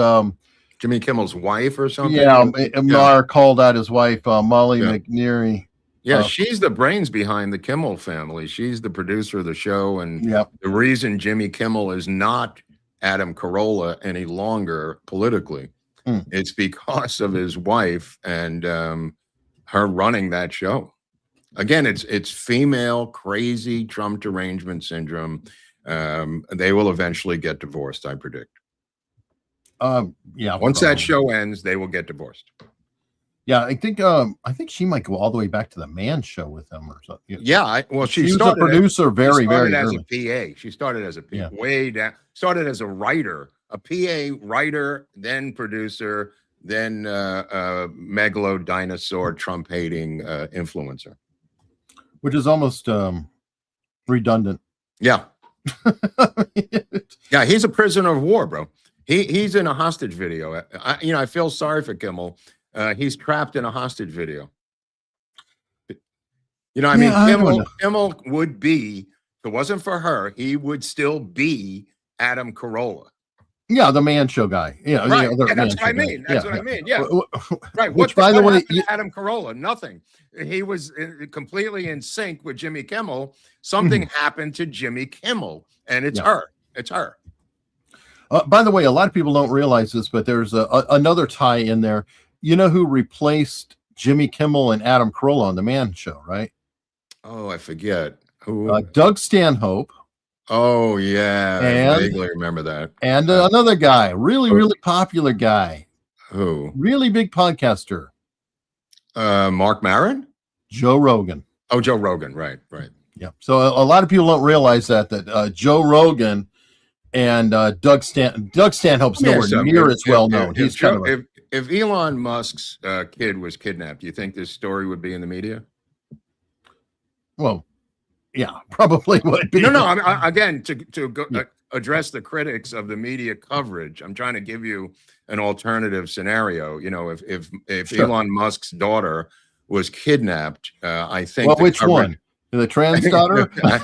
Jimmy Kimmel's wife or something? Yeah, Maher called out his wife, Molly McNeary. Yeah, she's the brains behind the Kimmel family. She's the producer of the show. And the reason Jimmy Kimmel is not Adam Carolla any longer politically, it's because of his wife and her running that show. Again, it's female crazy Trump derangement syndrome. They will eventually get divorced, I predict. Once that show ends, they will get divorced. Yeah, I think she might go all the way back to the Man Show with him or something. Yeah, she was a producer very as early. a PA. She started as a PA, way down. Started as a writer, a PA writer, then producer, then megalo dinosaur Trump hating influencer, which is almost redundant. Yeah, yeah, he's a prisoner of war, bro. He's in a hostage video. I feel sorry for Kimmel. He's trapped in a hostage video. Kimmel would be, if it wasn't for her, he would still be Adam Carolla. Yeah, the Man Show guy. Yeah, right. That's what I mean. That's what I mean. Yeah. Right. Which, by the way, Adam Carolla, nothing. He was completely in sync with Jimmy Kimmel. Something happened to Jimmy Kimmel, and it's her. It's her. By the way, a lot of people don't realize this, but there's another tie in there. You know who replaced Jimmy Kimmel and Adam Carolla on the Man Show, right? Oh, I forget. Who? Doug Stanhope. Oh, yeah. I vaguely remember that. And another guy, really popular guy. Who? Really big podcaster. Mark Maron? Joe Rogan. Oh, Joe Rogan. Right. Yeah. So a lot of people don't realize that Joe Rogan and Doug Stanhope's nowhere near as well known. He's if Elon Musk's kid was kidnapped, do you think this story would be in the media? Well, yeah, probably would be. No. Again, to go, address the critics of the media coverage, I'm trying to give you an alternative scenario. If Elon Musk's daughter was kidnapped, I think. Well, which one? The trans daughter? I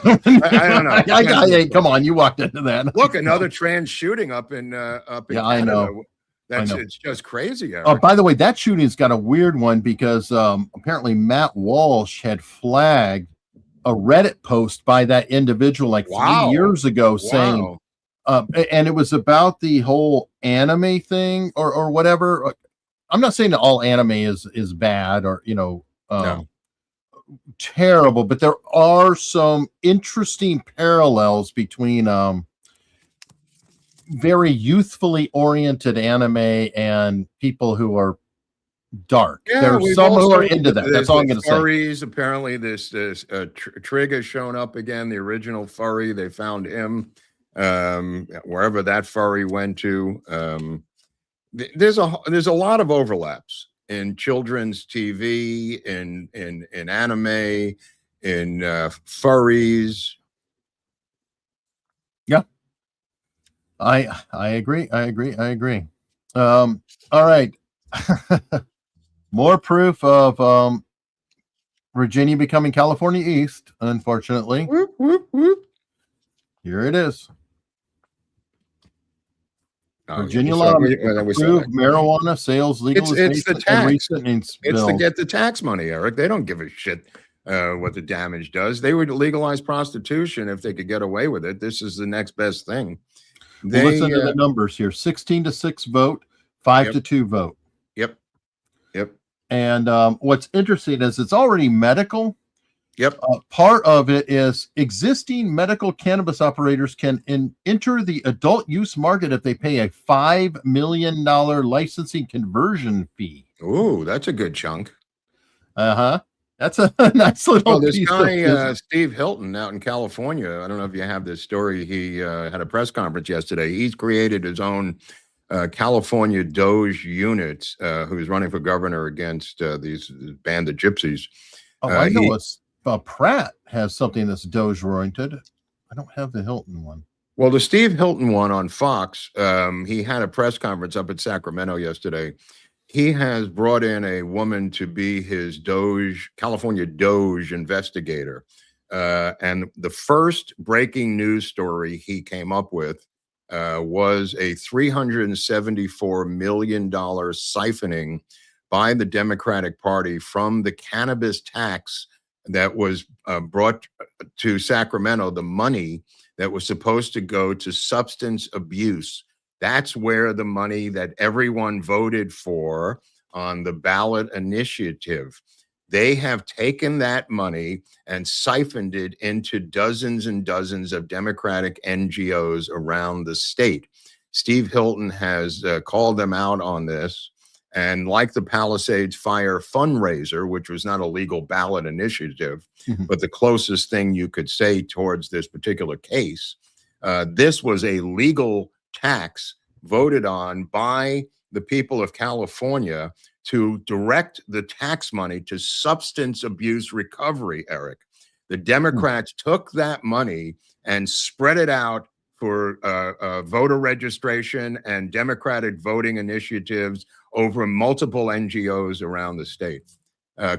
don't know. Hey, come on, you walked into that. Look, another trans shooting up in Yeah, Canada. I know. It's just crazy. Eric. Oh, by the way, that shooting's got a weird one because apparently Matt Walsh had flagged a Reddit post by that individual like 3 years ago saying, and it was about the whole anime thing or whatever. I'm not saying that all anime is bad or, terrible, but there are some interesting parallels between very youthfully oriented anime and people who are dark. Yeah, There's some who are into that. That's all I'm going to say. Furries, apparently this Trig has shown up again. The original furry, they found him wherever that furry went to. There's a lot of overlaps in children's TV, in anime, in furries. Yeah, I agree. All right. More proof of Virginia becoming California East, unfortunately. Whoop, whoop, whoop. Here it is. Virginia So law approved marijuana sales legalization. It's the tax. It's to get the tax money, Eric. They don't give a shit what the damage does. They would legalize prostitution if they could get away with it. This is the next best thing. Listen to the numbers here: 16-6 vote, 5-2 vote. Yep. And what's interesting is it's already medical. Yep. Part of it is existing medical cannabis operators can enter the adult use market if they pay a $5 million licensing conversion fee. Ooh, that's a good chunk. That's a nice little this piece guy, Steve Hilton out in California, I don't know if you have this story. He had a press conference yesterday. He's created his own California Doge unit, who's running for governor against these band of gypsies. I know Pratt has something that's Doge oriented. I don't have the Hilton one. Well, the Steve Hilton one on Fox, he had a press conference up at Sacramento yesterday. He has brought in a woman to be his California Doge investigator. And the first breaking news story he came up with was a $374 million siphoning by the Democratic Party from the cannabis tax that was brought to Sacramento, the money that was supposed to go to substance abuse. That's where the money that everyone voted for on the ballot initiative. They have taken that money and siphoned it into dozens and dozens of Democratic NGOs around the state. Steve Hilton has called them out on this. And like the Palisades Fire fundraiser, which was not a legal ballot initiative, but the closest thing you could say towards this particular case, this was a legal tax voted on by the people of California to direct the tax money to substance abuse recovery, Eric. The Democrats took that money and spread it out for voter registration and Democratic voting initiatives over multiple NGOs around the state.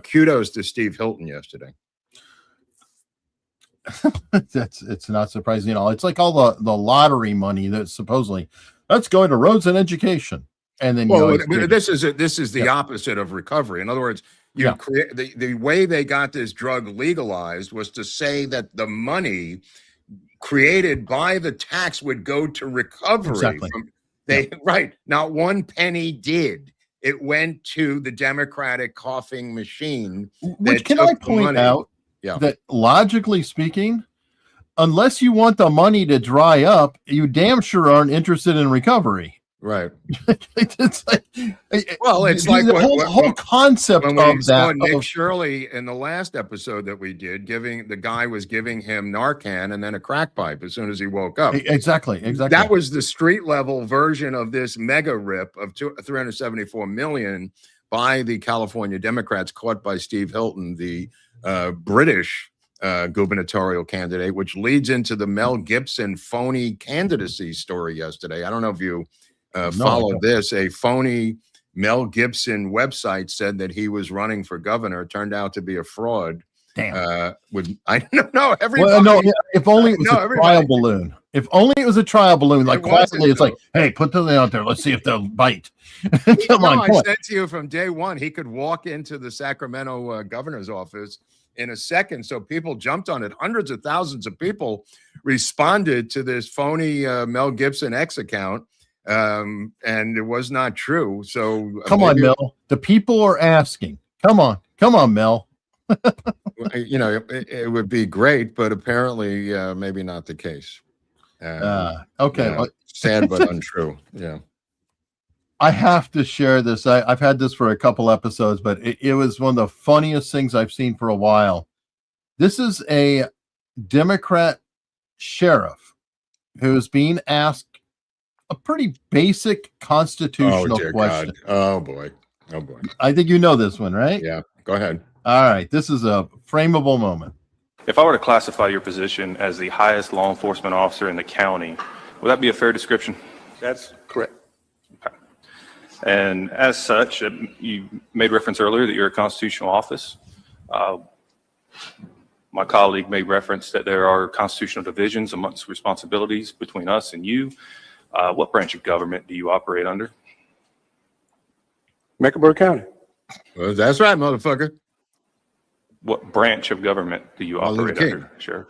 Kudos to Steve Hilton yesterday. It's not surprising at all. It's like all the lottery money that's supposedly let's go to roads and education. And then this is the opposite of recovery. In other words, create the way they got this drug legalized was to say that the money created by the tax would go to recovery. Exactly. Right. Not one penny did. It went to the Democratic coughing machine. Which can I point out that logically speaking, unless you want the money to dry up, you damn sure aren't interested in recovery. Right. It's like, the whole concept when we of saw that. Nick Shirley in the last episode that we did, the guy was giving him Narcan and then a crack pipe as soon as he woke up. Exactly. That was the street level version of this mega rip of $374 million by the California Democrats, caught by Steve Hilton, the British gubernatorial candidate, which leads into the Mel Gibson phony candidacy story yesterday. I don't know if you followed this. A phony Mel Gibson website said that he was running for governor. It turned out to be a fraud. Would I don't know? Everybody. Well, no, if only it was a everybody. trial balloon. If only it was a trial balloon, like quietly, it's though. like, hey, put them out there. Let's see if they'll bite. Come on. I come on. said to you from day one, he could walk into the Sacramento governor's office in a second. So people jumped on it. Hundreds of thousands of people responded to this phony Mel Gibson X account. And it was not true. So come on, Mel. The people are asking. Come on, Mel. You know, it would be great, but apparently maybe not the case. Okay. You know, sad but untrue. Yeah. I have to share this. I've had this for a couple episodes, but it was one of the funniest things I've seen for a while. This is a Democrat sheriff who's being asked a pretty basic constitutional question. God. Oh boy. I think you know this one, right? Yeah. Go ahead. All right. This is a frameable moment. If I were to classify your position as the highest law enforcement officer in the county, would that be a fair description? That's correct. Okay. And as such, you made reference earlier that you're a constitutional office. My colleague made reference that there are constitutional divisions amongst responsibilities between us and you. What branch of government do you operate under? Mecklenburg County. Well, that's right, motherfucker. What branch of government do you operate under, Sheriff?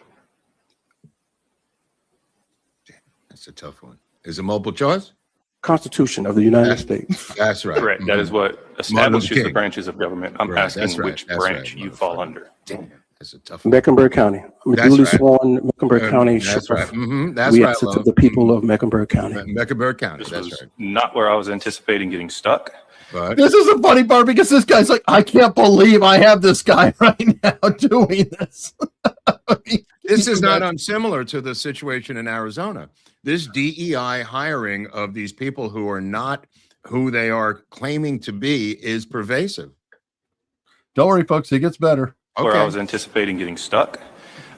That's a tough one. Is it multiple choice? Constitution of the United States. That's right. Correct. That is what establishes the branches of government. I'm asking which branch you fall under. Damn, that's a tough one. Mecklenburg County. I'm a duly sworn Mecklenburg County That's sheriff. right. That's we right. answer to the people of Mecklenburg County. Mecklenburg County. This That's was right. not where I was anticipating getting stuck. But This is the funny part because this guy's like, I can't believe I have this guy right now doing this. this is not unsimilar to the situation in Arizona. This DEI hiring of these people who are not who they are claiming to be is pervasive. Don't worry, folks. It gets better. Where I was anticipating getting stuck.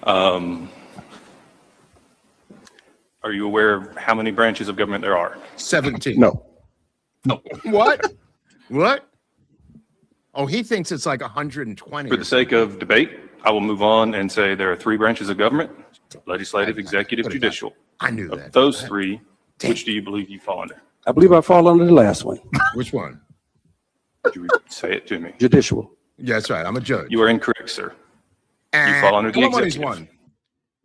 Are you aware of how many branches of government there are? 17. No. What? What? Oh, he thinks it's like 120. For the sake of debate, I will move on and say there are 3 branches of government: legislative, executive, judicial. I knew that. Of those 3, which do you believe you fall under? I believe I fall under the last one. Which one? Could you say it to me? Judicial. Yeah, that's right. I'm a judge. You are incorrect, sir. You fall under the Somebody's executive.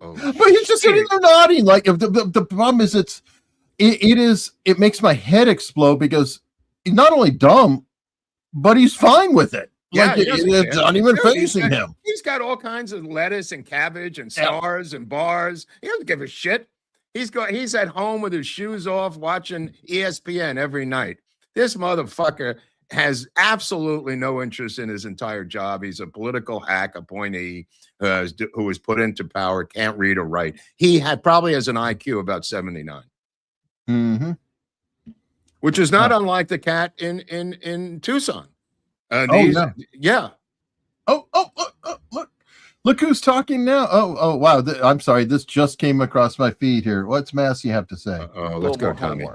one. Oh. But he's just sitting there nodding. Like if the problem is it makes my head explode because he's not only dumb, but he's fine with it. Yeah, Like it's not even facing him. He's got all kinds of lettuce and cabbage and stars and bars. He doesn't give a shit. He's at home with his shoes off watching ESPN every night. This motherfucker has absolutely no interest in his entire job. He's a political hack appointee who was put into power, can't read or write. He probably has an IQ about 79. Mm-hmm. Which is not unlike the cat in Tucson. Yeah. Look who's talking now. Oh, wow. I'm sorry. This just came across my feed here. What's Massey have to say? Let's go, Tommy.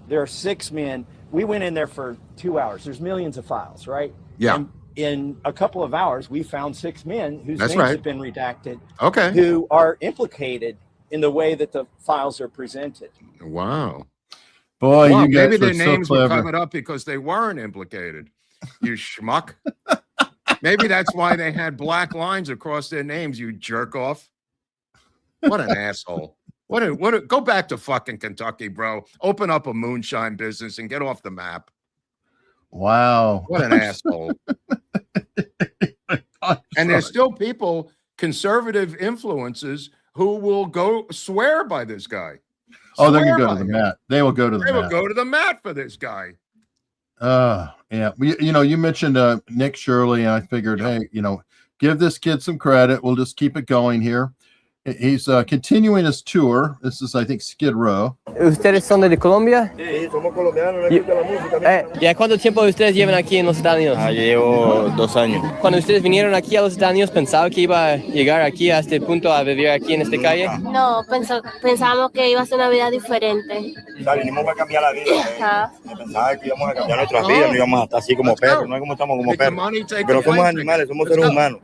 There are 6 men. We went in there for 2 hours. There's millions of files, right? Yeah. And in a couple of hours, we found 6 men whose names have been redacted. Okay. Who are implicated in the way that the files are presented. Wow. Boy, well, you guys maybe their are so names were clever. covered up because they weren't implicated. You schmuck. Maybe that's why they had black lines across their names, you jerk off. What an asshole. Go back to fucking Kentucky, bro. Open up a moonshine business and get off the map. Wow. What an asshole. And there's still people, conservative influences, who will go swear by this guy. Oh, they're gonna go to the mat. They will go to the They mat. will go to the mat for this guy. Yeah. You mentioned Nick Shirley, and I figured, hey, give this kid some credit. We'll just keep it going here. He's continuing his tour. This is, I think, Skid Row. ¿Ustedes son de Colombia? Sí, somos colombianos, le gusta la música. ¿Ya cuánto tiempo ustedes llevan aquí en los Estados Unidos? Llevo 2 años. Cuando ustedes vinieron aquí a los Estados Unidos, ¿pensaba que iba a llegar aquí a este punto a vivir aquí en esta calle? No, pensábamos que iba a ser una vida diferente. O sea, vinimos para cambiar la vida. Ajá. Pensaba que íbamos a cambiar nuestras vidas, no íbamos a estar así como perros, no es como estamos como perros. Pero somos animales, somos seres humanos.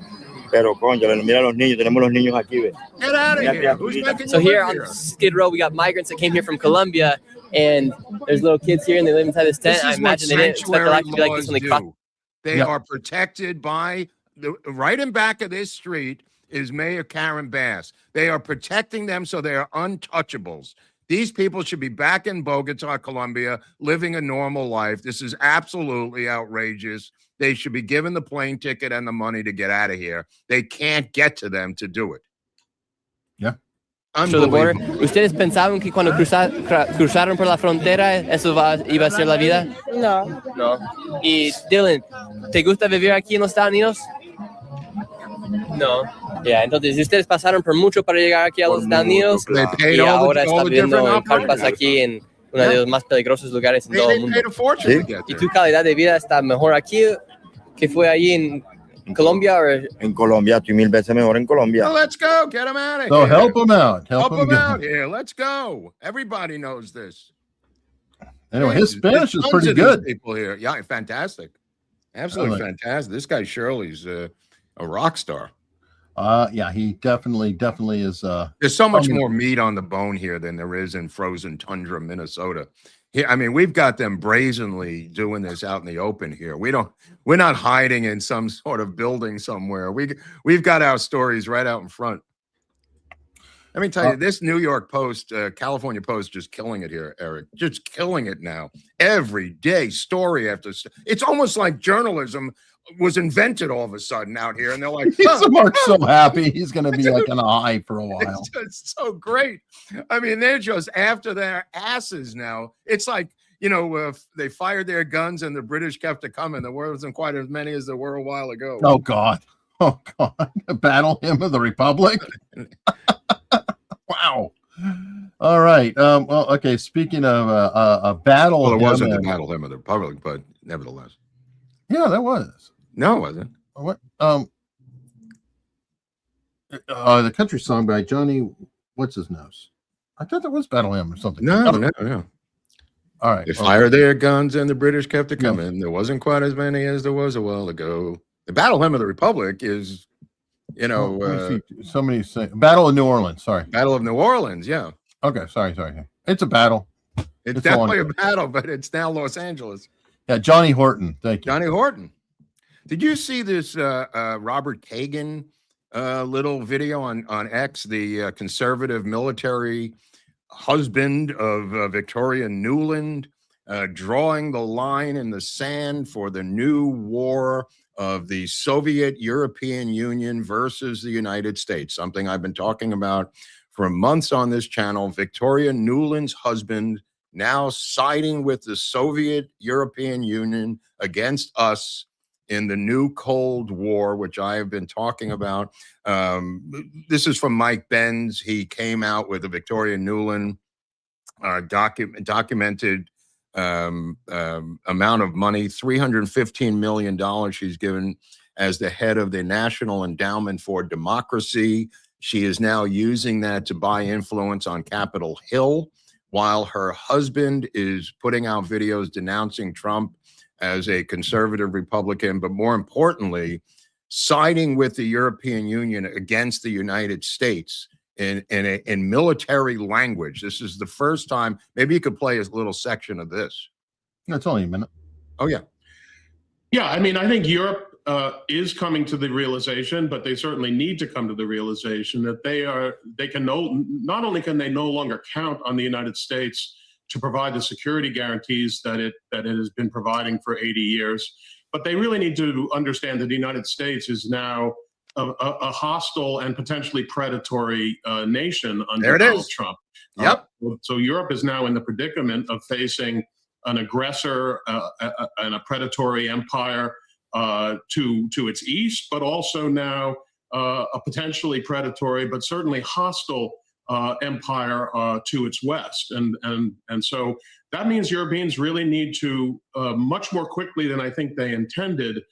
Pero, concha, mira los niños, tenemos los niños aquí, ve. Get out of Mira here. criaturita. Who's making So you here live on here? Skid Row, we got migrants that came here from Colombia, and there's little kids here, and they live inside this tent. This I is what imagine they didn't expect their sanctuary life to be like this laws when they crossed. do. They are protected by right in back of this street is Mayor Karen Bass. They are protecting them so they are untouchables. These people should be back in Bogota, Colombia, living a normal life. This is absolutely outrageous. They should be given the plane ticket and the money to get out of here. They can't get to them to do it. Yeah. To the border. ¿Ustedes pensaban que cuando cruzaron por la frontera eso iba a ser la vida? No. No. Y Dylan, ¿te gusta vivir aquí en los Estados Unidos? No. Ya, entonces ustedes pasaron por mucho para llegar aquí a los Estados Unidos y ahora están viviendo en carpas aquí en uno de los más peligrosos lugares en todo el mundo. ¿Y tu calidad de vida está mejor aquí que fue allí en Colombia? En Colombia, estoy 1000 veces mejor en Colombia. Well, let's go. Get them out of So here. help them out. Help them out here. Let's go. Everybody knows this. Anyway, his Spanish is Tons pretty of these good. people here. Yeah, fantastic. Absolutely I like fantastic. This guy Shirley's a rock star. Yeah, he definitely is. There's so much more meat on the bone here than there is in frozen tundra, Minnesota. Here, I mean, we've got them brazenly doing this out in the open here. We're not hiding in some sort of building somewhere. We've got our stories right out in front. Let me tell you, this New York Post, California Post, just killing it here, Eric. Just killing it now. Every day, story after story. It's almost like journalism was invented all of a sudden out here, and they're like, Mark's so happy he's going to be like on a high for a while. It's just so great. I mean, they're just after their asses now. It's like, you know, they fired their guns and the British kept it coming. There wasn't quite as many as there were a while ago. Oh God. A battle hymn of the Republic. Wow. All right. Well, okay. Speaking of a battle, Well, it wasn't hymn the battle hymn of the Republic, but nevertheless. Yeah, that was. No, it wasn't. What? The country song by Johnny, what's his nose? I thought that was battle hymn or something. No. All right. They fired their guns and the British kept it coming. There wasn't quite as many as there was a while ago. The battle hymn of the Republic is, you know, somebody say Battle of New Orleans. Sorry. Battle of New Orleans. Yeah. Okay. Sorry. It's a battle. It's definitely a battle, but it's now Los Angeles. Yeah. Johnny Horton. Thank you. Johnny Horton. Did you see this Robert Kagan little video on X, the conservative military husband of Victoria Nuland, drawing the line in the sand for the new war of the Soviet European Union versus the United States, something I've been talking about for months on this channel. Victoria Nuland's husband now siding with the Soviet European Union against us in the new Cold War, which I have been talking about. This is from Mike Benz. He came out with a Victoria Nuland documented amount of money, $315 million she's given as the head of the National Endowment for Democracy. She is now using that to buy influence on Capitol Hill, while her husband is putting out videos denouncing Trump as a conservative Republican, but more importantly, siding with the European Union against the United States in military language. This is the first time. Maybe you could play a little section of this. It's only a minute. Oh, yeah. Yeah, I mean, I think Europe is coming to the realization, but they certainly need to come to the realization that not only can they no longer count on the United States to provide the security guarantees that it has been providing for 80 years, but they really need to understand that the United States is now a hostile and potentially predatory nation under Donald Trump. Yep. So Europe is now in the predicament of facing an aggressor and a predatory empire to its east, but also now a potentially predatory, but certainly hostile empire to its west. And so that means Europeans really need to, much more quickly than I think they intended,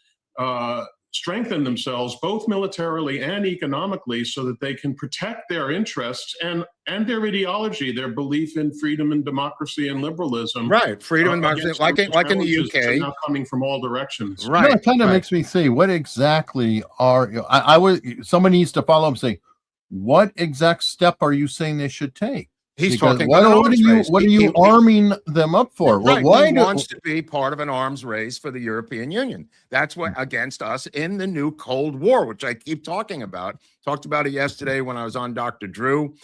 strengthen themselves both militarily and economically so that they can protect their interests and their ideology, their belief in freedom and democracy and liberalism. Right, freedom and democracy, like in the UK. Are now coming from all directions. You know, it kind of makes me say, what exactly are I would someone needs to follow up and say, what exact step are you saying they should take? He's Because talking what, about what are arms you race. what are you arming them up for? Right. Well, why he do, wants to be part of an arms race for the European Union. That's what against us in the new Cold War, which I keep talking about. Talked about it yesterday when I was on Dr. Drew.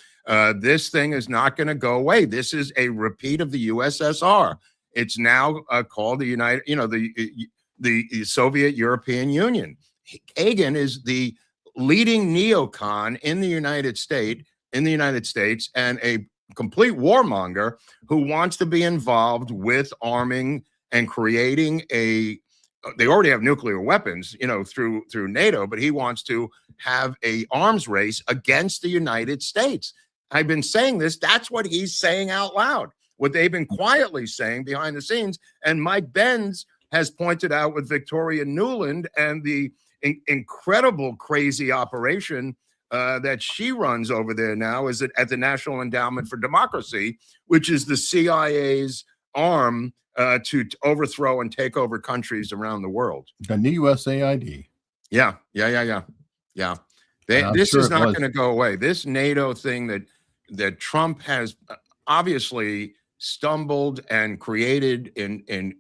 This thing is not going to go away. This is a repeat of the USSR. It's now called the United, the Soviet European Union. Kagan is the leading neocon in the United States, and a complete warmonger who wants to be involved with arming and creating they already have nuclear weapons, through NATO, but he wants to have a arms race against the United States. I've been saying this. That's what he's saying out loud, what they've been quietly saying behind the scenes. And Mike Benz has pointed out with Victoria Nuland and the incredible, crazy operation that she runs over there now is at the National Endowment for Democracy, which is the CIA's arm to overthrow and take over countries around the world. the new USAID? Yeah. This sure is it not was. going to go away. This NATO thing that Trump has obviously stumbled and created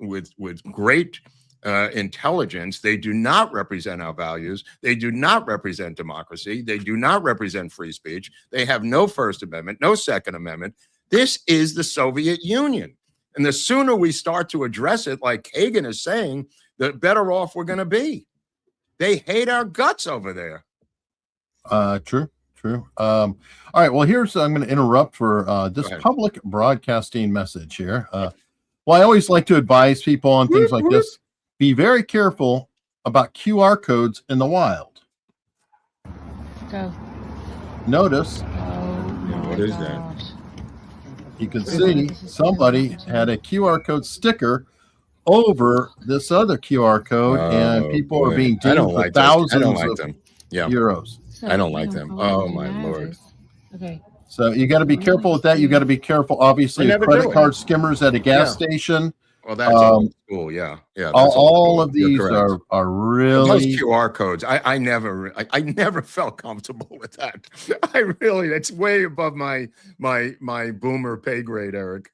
with great intelligence. They do not represent our values. They do not represent democracy. They do not represent free speech. They have no First Amendment, no Second Amendment. This is the Soviet Union. And the sooner we start to address it, like Kagan is saying, the better off we're going to be. They hate our guts over there. True. All right. Well, I'm going to interrupt for this public broadcasting message here. Well, I always like to advise people on things like this. Be very careful about QR codes in the wild. Go. Notice. What is that? You can see somebody had a QR code sticker over this other QR code, and people are being dinged for thousands of euros. I don't like them. Oh my Lord. Okay. So you got to be careful with that. You got to be careful, obviously, of credit card skimmers at a gas station. Well, that's old school. Yeah. All of these are really those QR codes. I never felt comfortable with that. It's way above my boomer pay grade, Eric.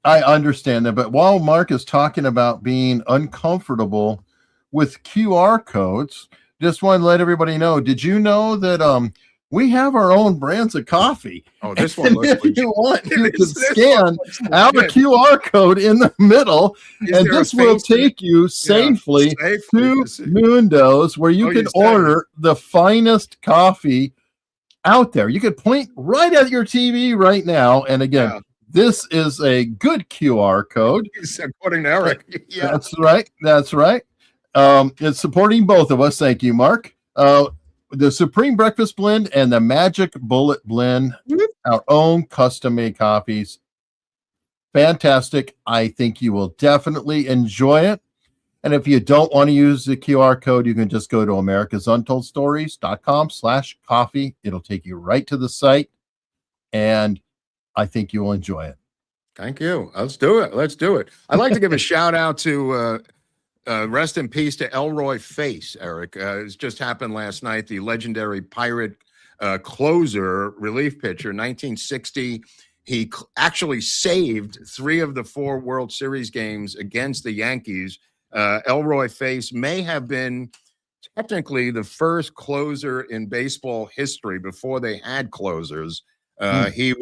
I understand that, but while Mark is talking about being uncomfortable with QR codes, just want to let everybody know. Did you know that we have our own brands of coffee? Oh, this one looks if you want, you can scan out a QR code in the middle, and this will take you safely to Mundo's, where you can order the finest coffee out there. You could point right at your TV right now, and again, this is a good QR code. According to Eric. Yeah. That's right. It's supporting both of us. Thank you, Mark. The Supreme Breakfast Blend and the Magic Bullet Blend, our own custom-made coffees. Fantastic. I think you will definitely enjoy it. And if you don't want to use the QR code, you can just go to americasuntoldstories.com/coffee. It'll take you right to the site, and I think you will enjoy it. Thank you. Let's do it. I'd like to give a shout out to rest in peace to Elroy Face, Eric. It's just happened last night. The legendary Pirate closer, relief pitcher, 1960. He actually saved 3 of the 4 World Series games against the Yankees. Elroy Face may have been technically the first closer in baseball history before they had closers. They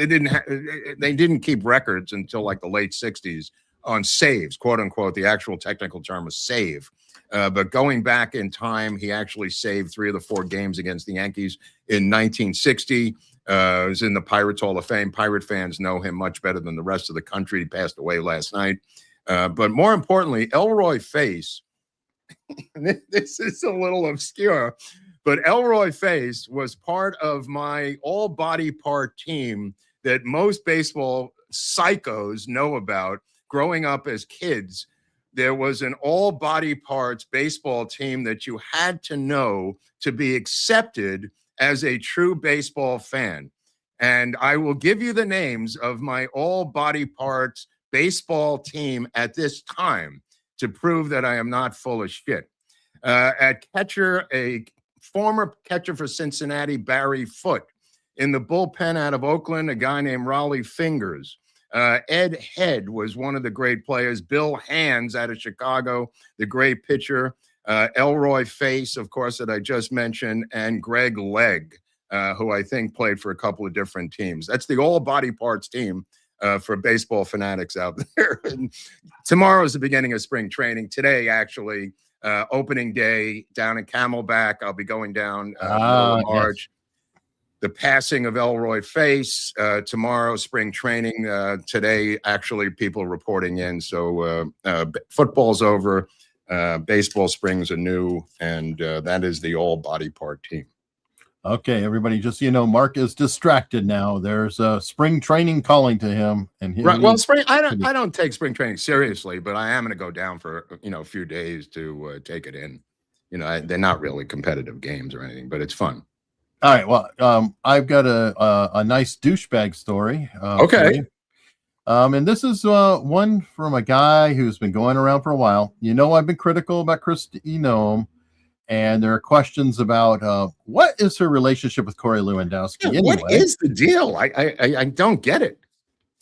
didn't keep records until like the late 60s on saves, quote unquote. The actual technical term was save. But going back in time, he actually saved 3 of the 4 games against the Yankees in 1960. Was in the Pirates Hall of Fame. Pirate fans know him much better than the rest of the country. He passed away last night. But more importantly, Elroy Face, this is a little obscure, but Elroy Face was part of my all-body part team that most baseball psychos know about growing up as kids. there was an all body parts baseball team that you had to know to be accepted as a true baseball fan. And I will give you the names of my all body parts baseball team at this time to prove that I am not full of shit. At catcher, a former catcher for Cincinnati, Barry Foote. In the bullpen out of Oakland, a guy named Raleigh Fingers. Ed Head was one of the great players. Bill Hands out of Chicago, the great pitcher. Elroy Face, of course, that I just mentioned, and Greg Legg, who I think played for a couple of different teams. That's the all body parts team for baseball fanatics out there. And tomorrow is the beginning of spring training. Today, actually, opening day down in Camelback. I'll be going down middle of March. Yes. The passing of Elroy Face tomorrow, spring training. Today, actually, people reporting in. So football's over. Baseball springs anew, and that is the all body part team. Okay, everybody, just so you know, Mark is distracted now. There's spring training calling to him, and right. Well, spring. I don't take spring training seriously, but I am going to go down for a few days to take it in. They're not really competitive games or anything, but it's fun. All right. Well, I've got a nice douchebag story. Okay. And this is one from a guy who's been going around for a while. I've been critical about Kristi Noem, and there are questions about what is her relationship with Corey Lewandowski. Yeah, what is the deal? I don't get it.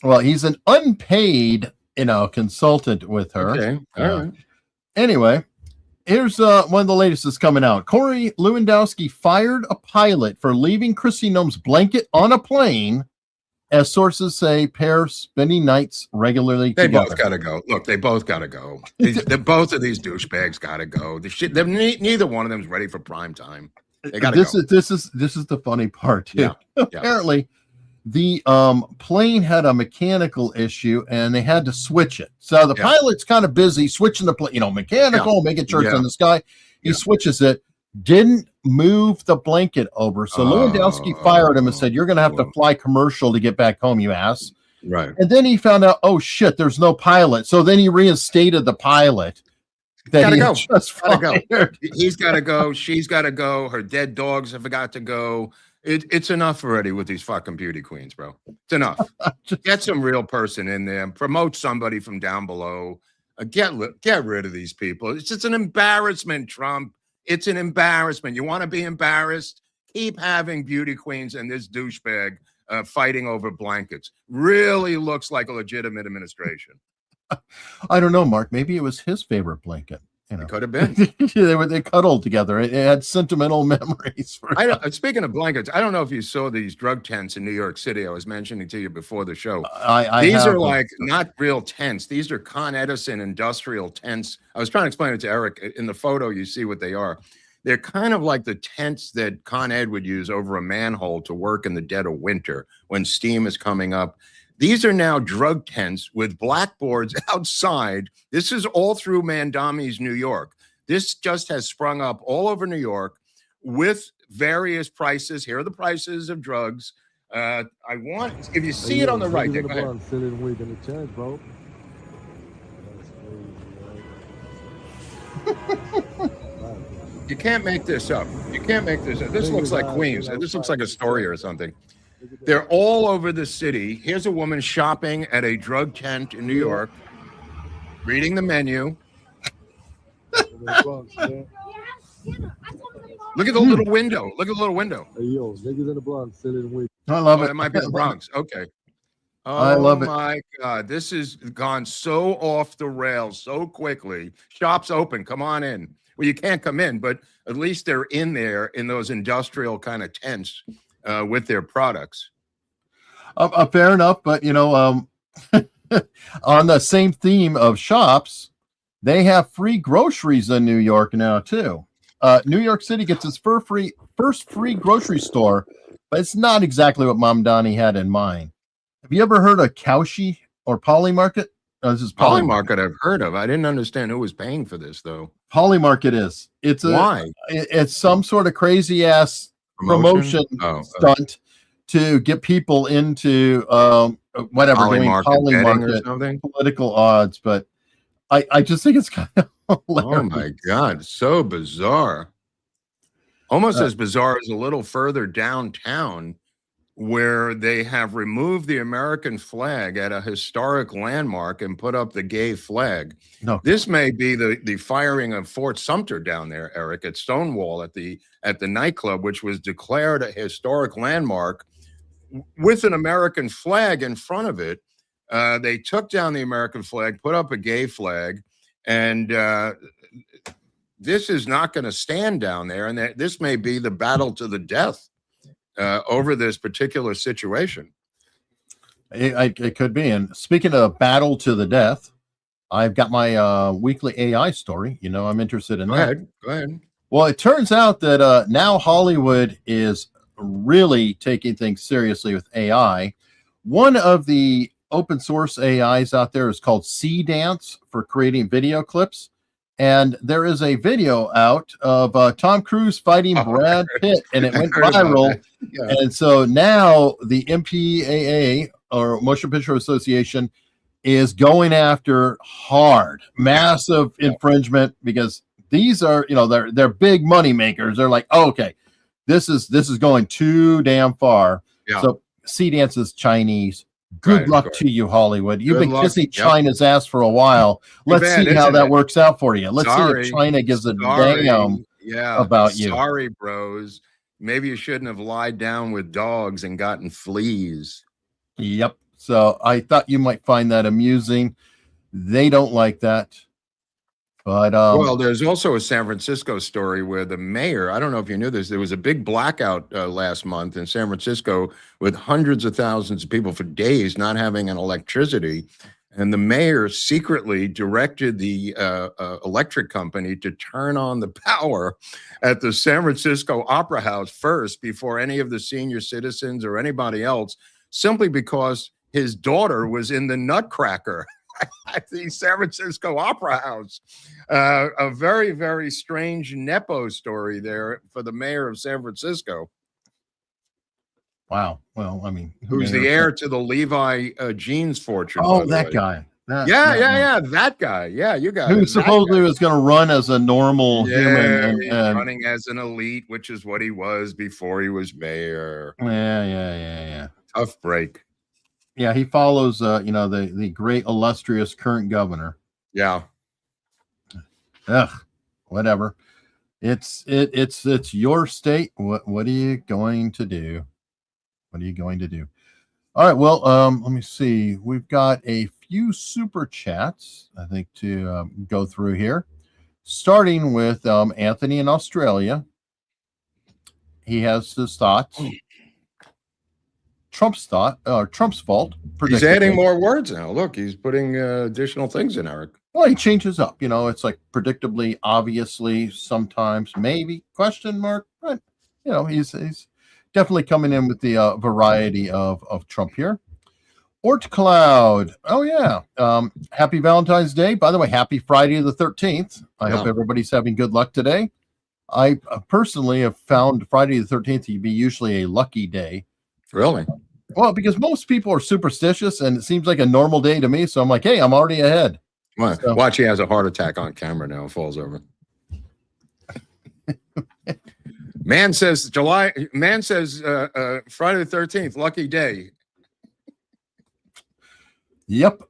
Well, he's an unpaid, consultant with her. Okay. All right. Anyway. Here's one of the latest that's coming out. Corey Lewandowski fired a pilot for leaving Kristi Noem's blanket on a plane, as sources say pair spending nights regularly They together. both got to go. Look, they both got to go. Both of these douchebags got to go. Neither one of them is ready for prime time. They got to go. This is the funny part too. Yeah. Apparently, the plane had a mechanical issue and they had to switch it. So the pilot's kind of busy switching the plane, mechanical, making sure it's in the sky. He switches it, didn't move the blanket over. So Lewandowski fired him and said, "You're going to have to fly commercial to get back home, you ass." Right. And then he found out, oh shit, there's no pilot. So then he reinstated the pilot. Gotta go. He's got to go. She's got to go. Her dead dogs have got to go. It's enough already with these fucking beauty queens, bro. It's enough. Get some real person in there. Promote somebody from down below. Get rid of these people. It's just an embarrassment, Trump. It's an embarrassment. You want to be embarrassed? Keep having beauty queens and this douchebag fighting over blankets. Really looks like a legitimate administration. I don't know, Mark. Maybe it was his favorite blanket. It could have been. they cuddled together. It had sentimental memories. Speaking of blankets, I don't know if you saw these drug tents in New York City. I was mentioning to you before the show. These are like not real tents. These are Con Edison industrial tents. I was trying to explain it to Eric. In the photo, you see what they are. They're kind of like the tents that Con Ed would use over a manhole to work in the dead of winter when steam is coming up. These are now drug tents with blackboards outside. This is all through Mandami's, New York. This just has sprung up all over New York with various prices. Here are the prices of drugs. If you see it on the right, go ahead. You can't make this up. You can't make this up. This looks like Queens. This looks like Astoria or something. They're all over the city. Here's a woman shopping at a drug tent in New York, reading the menu. Look at the little window. Look at the little window. Hey, yo, niggas in the Bronx selling weed. I love it. That might be the Bronx. Okay. I love it. Oh my God. This has gone so off the rails so quickly. Shops open. Come on in. Well, you can't come in, but at least they're in there in those industrial kind of tents. With their products. Fair enough, but on the same theme of shops, they have free groceries in New York now too. New York City gets its first free grocery store, but it's not exactly what Mom Donnie had in mind. Have you ever heard of Cowshy or Polymarket? This is Polymarket I've heard of. I didn't understand who was paying for this though. Polymarket is. Why? It's some sort of crazy ass promotion stunt to get people into whatever, doing Polymarket political odds. But I just think it's kind of hilarious. Oh my God, so bizarre. Almost as bizarre as a little further downtown, where they have removed the American flag at a historic landmark and put up the gay flag. No. This may be the firing of Fort Sumter down there, Eric, at Stonewall at the nightclub, which was declared a historic landmark with an American flag in front of it. They took down the American flag, put up a gay flag, and this is not going to stand down there. And this may be the battle to the death over this particular situation. It could be. And speaking of battle to the death, I've got my weekly AI story. You know, I'm interested in that. Go ahead. Well, it turns out that now Hollywood is really taking things seriously with AI. One of the open source AIs out there is called C-Dance for creating video clips. And there is a video out of Tom Cruise fighting Brad Pitt, and it went viral. Yeah. And so now the MPAA, or Motion Picture Association, is going after hard, massive infringement, because these are, you know, they're big money makers. They're like, oh, okay, this is going too damn far. Yeah. So C-Dance is Chinese. Good luck to you, Hollywood. You've been kissing China's ass for a while. Let's see how that works out for you. Let's see if China gives a damn about you. Sorry, bros. Maybe you shouldn't have lied down with dogs and gotten fleas. Yep. So I thought you might find that amusing. They don't like that. But well, there's also a San Francisco story where the mayor, I don't know if you knew this, there was a big blackout last month in San Francisco with hundreds of thousands of people for days not having an electricity. And the mayor secretly directed the electric company to turn on the power at the San Francisco Opera House first before any of the senior citizens or anybody else, simply because his daughter was in the Nutcracker at the San Francisco Opera House. A very, very strange Nepo story there for the mayor of San Francisco. Wow. Well, I mean, who's the heir to the Levi jeans fortune? Oh, that guy. That guy. Yeah, you got it. Who supposedly was going to run as a normal human and running as an elite, which is what he was before he was mayor. Yeah. Tough break. Yeah, he follows, you know, the great illustrious current governor. Yeah. Ugh, whatever. It's your state. What are you going to do? What are you going to do? All right. Well, let me see. We've got a few super chats, I think, to go through here. Starting with Anthony in Australia. He has his thoughts. Trump's fault. He's adding more words now. Look, he's putting additional things in, Eric. Well, he changes up. You know, it's like predictably, obviously, sometimes, maybe, question mark. But, you know, he's definitely coming in with the variety of Trump here. Ort Cloud. Oh, yeah. Happy Valentine's Day. By the way, happy Friday the 13th. I hope everybody's having good luck today. I personally have found Friday the 13th to be usually a lucky day. Really? Well, because most people are superstitious, and it seems like a normal day to me. So I'm like, hey, I'm already ahead. Well, so, watch, he has a heart attack on camera now. Falls over. Man says Friday the 13th, lucky day. Yep.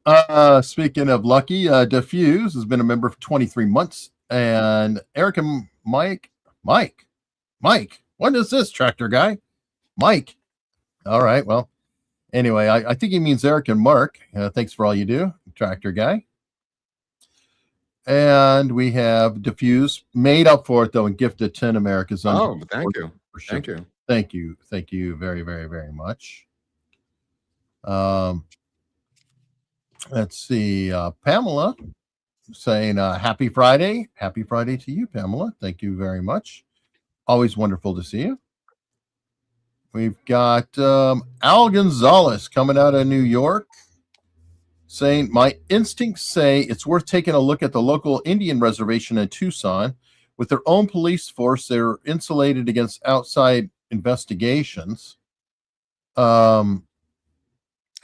Speaking of lucky, Diffuse has been a member for 23 months. And Eric and Mike. What is this, tractor guy? Mike. All right. Well, anyway, I think he means Eric and Mark. Thanks for all you do, tractor guy. And we have Diffuse made up for it, though, and gifted 10 America's. Oh, thank you. Thank you. Thank you very, very, very much. Let's see. Pamela saying happy Friday. Happy Friday to you, Pamela. Thank you very much. Always wonderful to see you. We've got Al Gonzalez coming out of New York saying, my instincts say it's worth taking a look at the local Indian reservation in Tucson. With their own police force, they're insulated against outside investigations. That's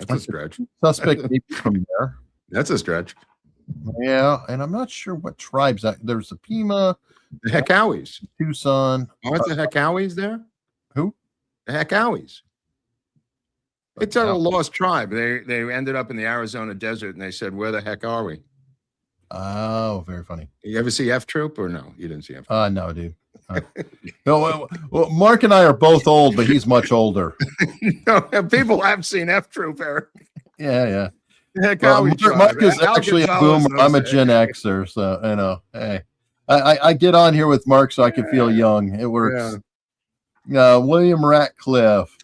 a stretch. Suspect maybe from there. That's a stretch. Yeah, and I'm not sure what tribes that. There's the Pima, The Hekawis. Tucson. Aren't the Hekawis there? Who? The Hekawis. It's a lost tribe. They ended up in the Arizona desert, and they said, "Where the heck are we?" Oh, very funny. You ever see F Troop or no? You didn't see F. No, dude. No, well, Mark and I are both old, but he's much older. No, people have seen F Troop, Eric. Yeah. Well, Mark is actually a boomer. I'm a Gen Xer, so you know. Hey, I get on here with Mark so I can feel young. It works. William Ratcliffe.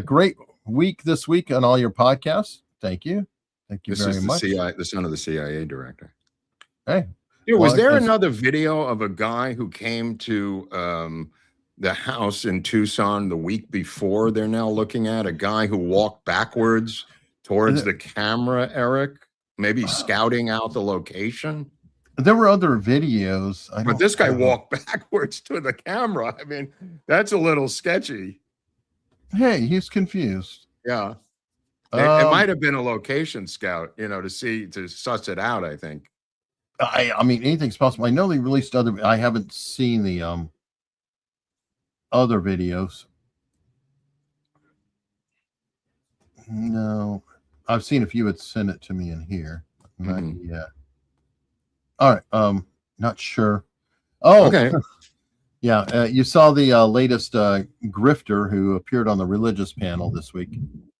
Great week this week on all your podcasts. Thank you very much. The son of the CIA director. Hey, was there another video of a guy who came to the house in Tucson the week before? They're now looking at a guy who walked backwards towards the camera, Eric, maybe scouting out the location. There were other videos, but this guy walked backwards to the camera. I mean, that's a little sketchy. Hey, he's confused. Yeah. It might have been a location scout, to suss it out, I think. I mean, anything's possible. I know they released other. I haven't seen the other videos. No, I've seen if you had sent it to me in here. Not yet. All right. Not sure. Oh, okay. Yeah, you saw the latest grifter who appeared on the religious panel this week.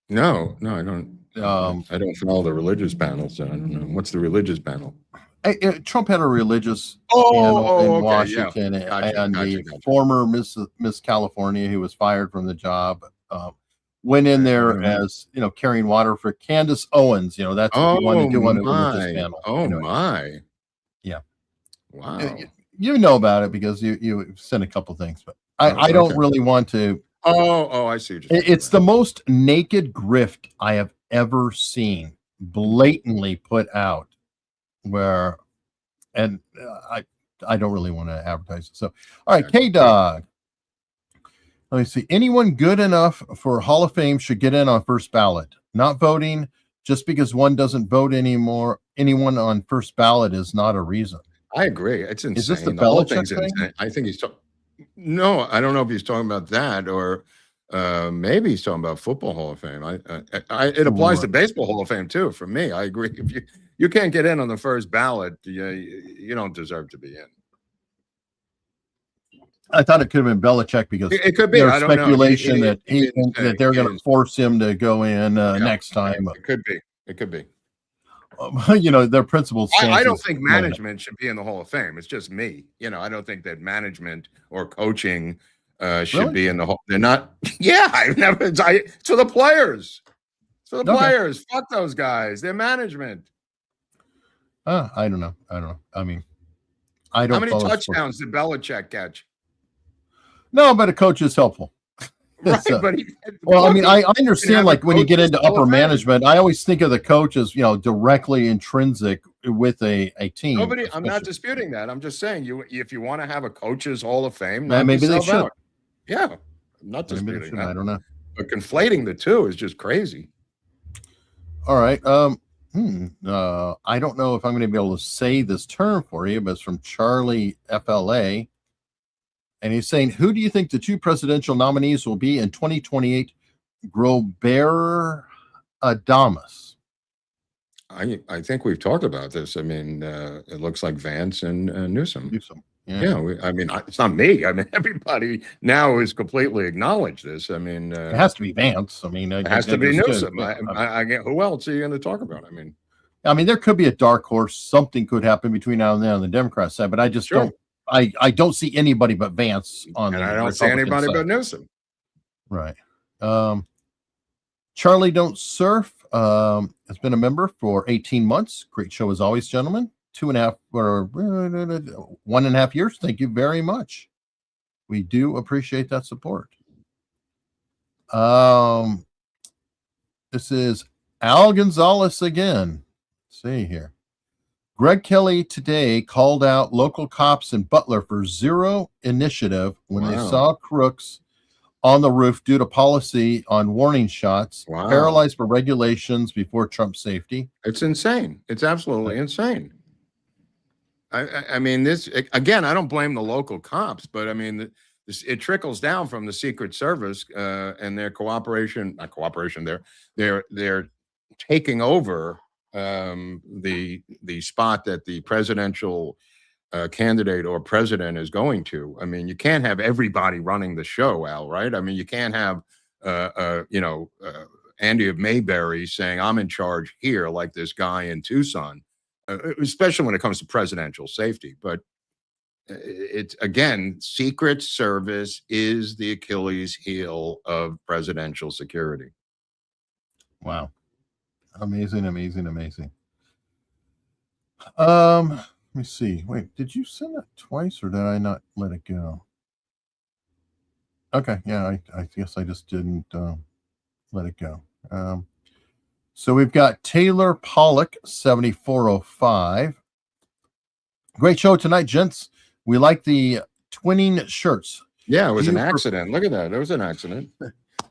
No, I don't. I don't follow the religious panels, so I don't know. What's the religious panel? Trump had a religious panel in Washington, and the former Miss California, who was fired from the job, went in there as carrying water for Candace Owens. That's what you want to do on a religious panel. Oh my! Yeah. Wow. You know about it because you sent a couple things, but I don't really want to. Oh, I see. It's the most naked grift I have ever seen, blatantly put out. I don't really want to advertise it. So, all right, K-Dog. Let me see. Anyone good enough for Hall of Fame should get in on first ballot. Not voting just because one doesn't vote anymore. Anyone on first ballot is not a reason. I agree. It's insane. Is this the whole Belichick thing's thing? insane. I think he's talking. No, I don't know if he's talking about that or maybe he's talking about football Hall of Fame. It applies to baseball Hall of Fame too. For me, I agree. If you can't get in on the first ballot, you don't deserve to be in. I thought it could have been Belichick because it could be. There's speculation that they're going to force him to go in next time. It could be. It could be. Their principles. I don't think management should be in the Hall of Fame. It's just me. I don't think that management or coaching should be in the Hall. They're not. Yeah, I've never. To the players. Players. Fuck those guys. They're management. I don't know. I mean, I don't. How many touchdowns did Belichick catch? No, but a coach is helpful. Right, but I understand. Like when you get into upper management, I always think of the coach as directly intrinsic with a team. I'm not disputing that. I'm just saying if you want to have a coach's Hall of Fame, maybe they should. Yeah, I'm not disputing that. I don't know. But conflating the two is just crazy. All right. I don't know if I'm going to be able to say this term for you, but it's from Charlie FLA. And he's saying, who do you think the two presidential nominees will be in 2028? Grover Adamas. I think we've talked about this. I mean, it looks like Vance and Newsom. Yeah. It's not me. I mean, everybody now has completely acknowledged this. I mean, it has to be Vance. I mean, it has to be Newsom. Who else are you going to talk about? I mean, there could be a dark horse. Something could happen between now and then on the Democrat side, but I just don't. I don't see anybody but Vance on and I don't see anybody but Newsom. Right. Charlie Don't Surf has been a member for 18 months. Great show as always, gentlemen. 1.5 years. Thank you very much. We do appreciate that support. This is Al Gonzalez again. Let's see here. Greg Kelly today called out local cops in Butler for zero initiative when they saw crooks on the roof due to policy on warning shots, Wow. paralyzed by regulations before Trump's safety. It's insane. It's absolutely insane. I mean, this, again, I don't blame the local cops, but I mean, it trickles down from the Secret Service and their cooperation, not cooperation, they're taking over the spot that the presidential candidate or president is going to. I mean, you can't have everybody running the show, Al, right? I mean, you can't have, Andy of Mayberry saying, I'm in charge here, like this guy in Tucson, especially when it comes to presidential safety. But it's, again, Secret Service is the Achilles heel of presidential security. Wow. Amazing, amazing, amazing. Let me see. Wait, did you send that twice or did I not let it go? Okay, yeah, I guess I just didn't let it go. So we've got Taylor Pollock, 7405. Great show tonight, gents. We like the twinning shirts. Yeah, it was an accident. Look at that. It was an accident.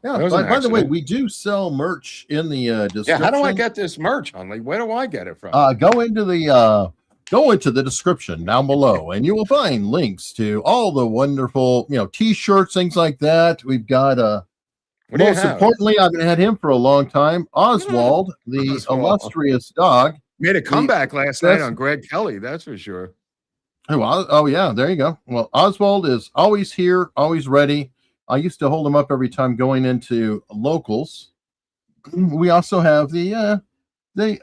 Yeah, by the way, we do sell merch in the description. Yeah, how do I get this merch, Hunley? Where do I get it from? Go into the description down below, and you will find links to all the wonderful, t-shirts, things like that. We've got most importantly, I've had him for a long time, Oswald, the illustrious dog. Made a comeback last night on Greg Kelly, that's for sure. Oh yeah, there you go. Well, Oswald is always here, always ready. I used to hold him up every time going into locals. We also have the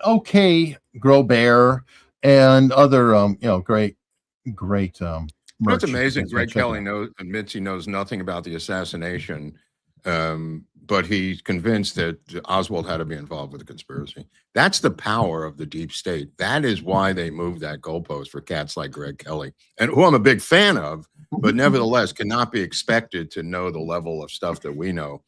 OK Grow Bear and other great merch. It's amazing. Greg Kelly admits he knows nothing about the assassination, but he's convinced that Oswald had to be involved with the conspiracy. That's the power of the deep state. That is why they moved that goalpost for cats like Greg Kelly, and who I'm a big fan of, but nevertheless cannot be expected to know the level of stuff that we know,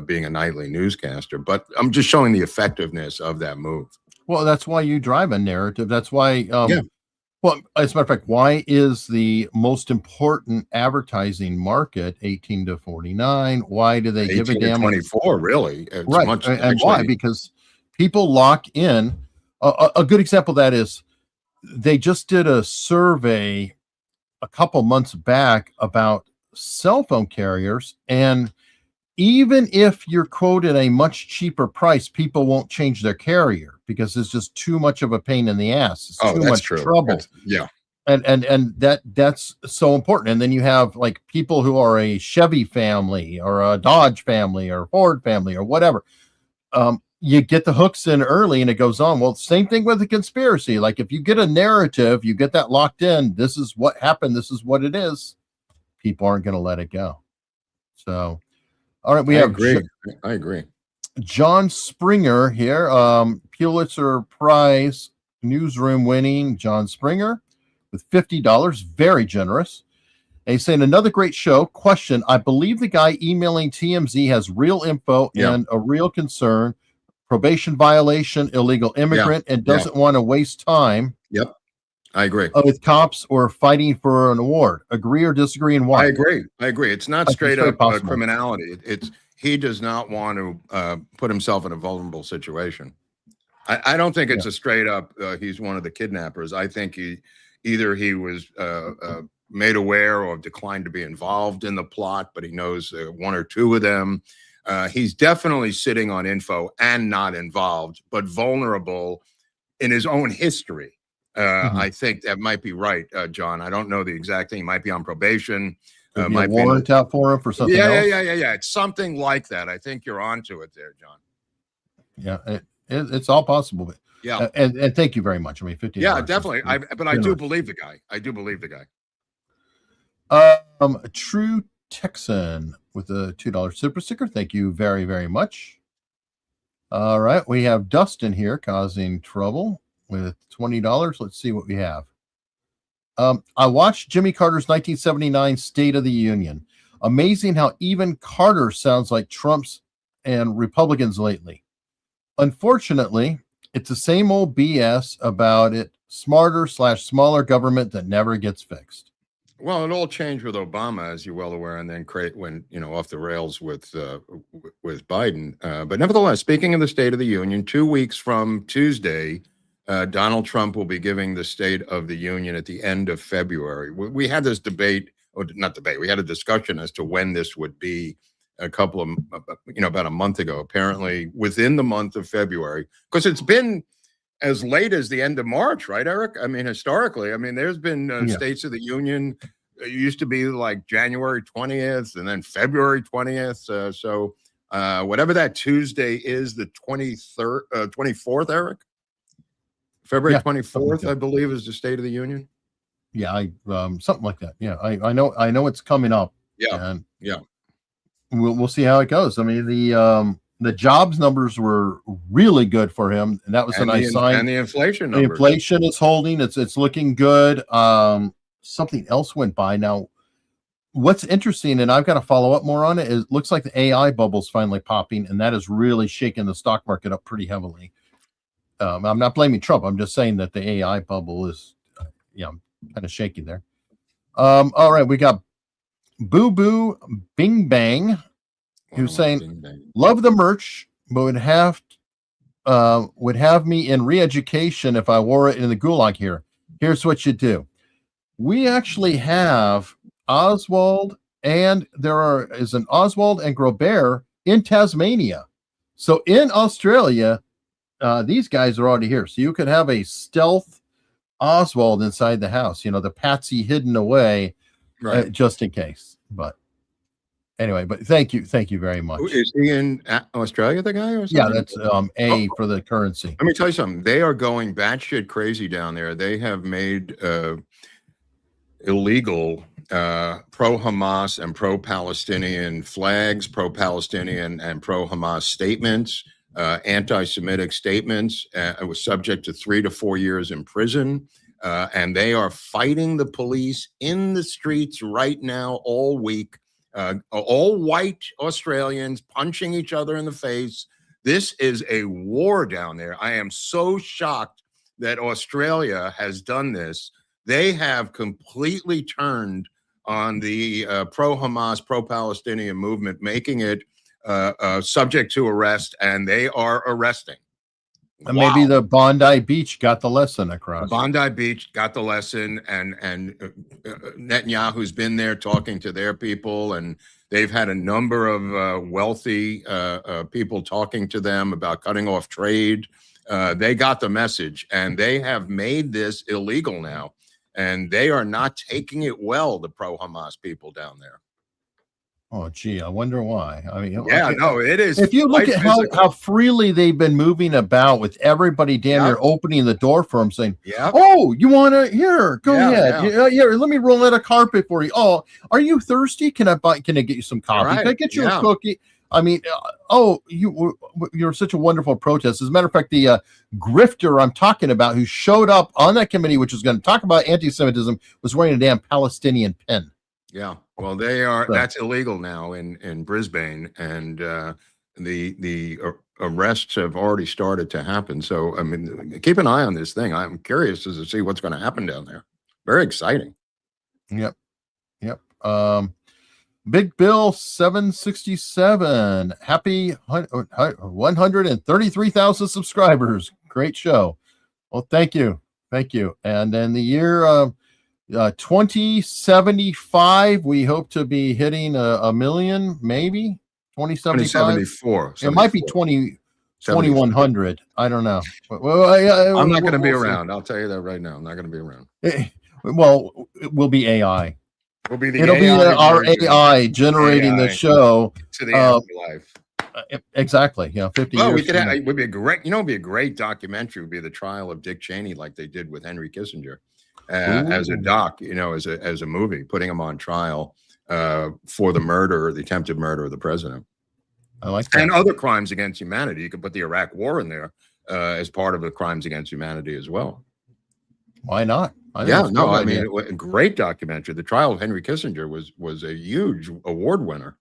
being a nightly newscaster. But I'm just showing the effectiveness of that move. Well, that's why you drive a narrative. That's why, well, as a matter of fact, why is the most important advertising market 18 to 49? Why do they give a damn? 24, really? It's right. Much, and actually, why? Because people lock in. A good example of that is they just did a survey a couple months back about cell phone carriers, and even if you're quoted a much cheaper price, people won't change their carrier because it's just too much of a pain in the ass. It's too much trouble. And that's so important. And then you have like people who are a Chevy family or a Dodge family or Ford family or whatever. You get the hooks in early and it goes on. Well, same thing with the conspiracy. Like if you get a narrative, you get that locked in. This is what happened. This is what it is. People aren't going to let it go. So, all right. I agree. John Springer here. Pulitzer Prize newsroom winning John Springer with $50. Very generous. And he's saying another great show. Question. I believe the guy emailing TMZ has real info and a real concern. Probation violation, illegal immigrant, and doesn't want to waste time. Yep, I agree. With cops or fighting for an award. Agree or disagree, and why? I agree. It's not straight up criminality. He does not want to put himself in a vulnerable situation. I don't think it's a straight up. He's one of the kidnappers. I think he was made aware or declined to be involved in the plot, but he knows one or two of them. He's definitely sitting on info and not involved, but vulnerable in his own history. I think that might be right, John. I don't know the exact thing. He might be on probation. Might be a warrant out for him for something else. Yeah. It's something like that. I think you're onto it there, John. Yeah, it's all possible. But, yeah, and thank you very much. I mean, 50. Yeah, definitely. But I do believe the guy. A true Texan with a $2 super sticker. Thank you very, very much. All right, we have Dustin here causing trouble with $20. Let's see what we have. I watched Jimmy Carter's 1979 State of the Union. Amazing how even Carter sounds like Trump's and Republicans lately. Unfortunately, it's the same old BS about it, smarter/smaller government that never gets fixed. Well, it all changed with Obama, as you're well aware, and then went, off the rails with Biden. But nevertheless, speaking of the State of the Union, 2 weeks from Tuesday, Donald Trump will be giving the State of the Union at the end of February. We had this debate, or not debate, we had a discussion as to when this would be about a month ago, apparently within the month of February, because it's been as late as the end of March, right, Eric? I mean, historically, there's been States of the Union. It used to be like January 20th and then February 20th. So whatever that Tuesday is, the 24th, Eric? February 24th, I believe, is the State of the Union. Yeah, something like that. Yeah, I know it's coming up. Yeah, and yeah. We'll see how it goes. I mean, the jobs numbers were really good for him, and that was a nice sign. And the inflation the numbers. inflation is holding. It's looking good. Something else went by. Now, what's interesting, and I've got to follow up more on it, is it looks like the AI bubble's finally popping, and that is really shaking the stock market up pretty heavily. I'm not blaming Trump. I'm just saying that the AI bubble is, kind of shaky there. All right, we got Boo Boo Bing Bang, who's saying, love the merch, but would have me in re-education if I wore it in the gulag here. Here's what you do. We actually have Oswald, and is an Oswald and Grobert in Tasmania. So in Australia, these guys are already here. So you could have a stealth Oswald inside the house, the patsy hidden away, right, just in case. But anyway, but thank you very much. Is he in Australia, the guy? Or something? Yeah, that's for the currency. Let me tell you something. They are going batshit crazy down there. They have made illegal pro-Hamas and pro-Palestinian flags, pro-Palestinian and pro-Hamas statements, anti-Semitic statements. It was subject to 3 to 4 years in prison. And they are fighting the police in the streets right now all week. All white Australians punching each other in the face. This is a war down there. I am so shocked that Australia has done this. They have completely turned on the pro-Hamas, pro-Palestinian movement, making it subject to arrest, and they are arresting. And maybe the Bondi Beach got the lesson across. Bondi Beach got the lesson, and Netanyahu's been there talking to their people, and they've had a number of wealthy people talking to them about cutting off trade. They got the message, and they have made this illegal now, and they are not taking it well, the pro-Hamas people down there. Oh, gee, I wonder why. I mean, yeah, no, it is. If you look at how freely they've been moving about, with everybody damn near opening the door for them, saying, "Oh, you want to? Here, go ahead. Yeah, let me roll out a carpet for you. Oh, are you thirsty? Can I get you some coffee? Can I get you a cookie? I mean, you're such a wonderful protest. As a matter of fact, the grifter I'm talking about, who showed up on that committee, which was going to talk about anti-Semitism, was wearing a damn Palestinian pin. Yeah, well, they are. That's illegal now in Brisbane, and the arrests have already started to happen. So, I mean, keep an eye on this thing. I'm curious to see what's going to happen down there. Very exciting. Yep. Big Bill 767. Happy 133,000 subscribers. Great show. Well, thank you. And in the year 2075, we hope to be hitting a million, maybe 2074. It might be 2100. I don't know. Well, I'm not going to be around. I'll tell you that right now. I'm not going to be around. Well, it will be AI. It'll be our AI generating the show to the afterlife. Exactly. 50 years. It would be a great. It'd be a great documentary. Would be the trial of Dick Cheney, like they did with Henry Kissinger. As a doc, as a movie, putting him on trial for the attempted murder of the president. I like that. And other crimes against humanity. You could put the Iraq War in there as part of the crimes against humanity as well. Why not? A great documentary. The trial of Henry Kissinger was a huge award winner.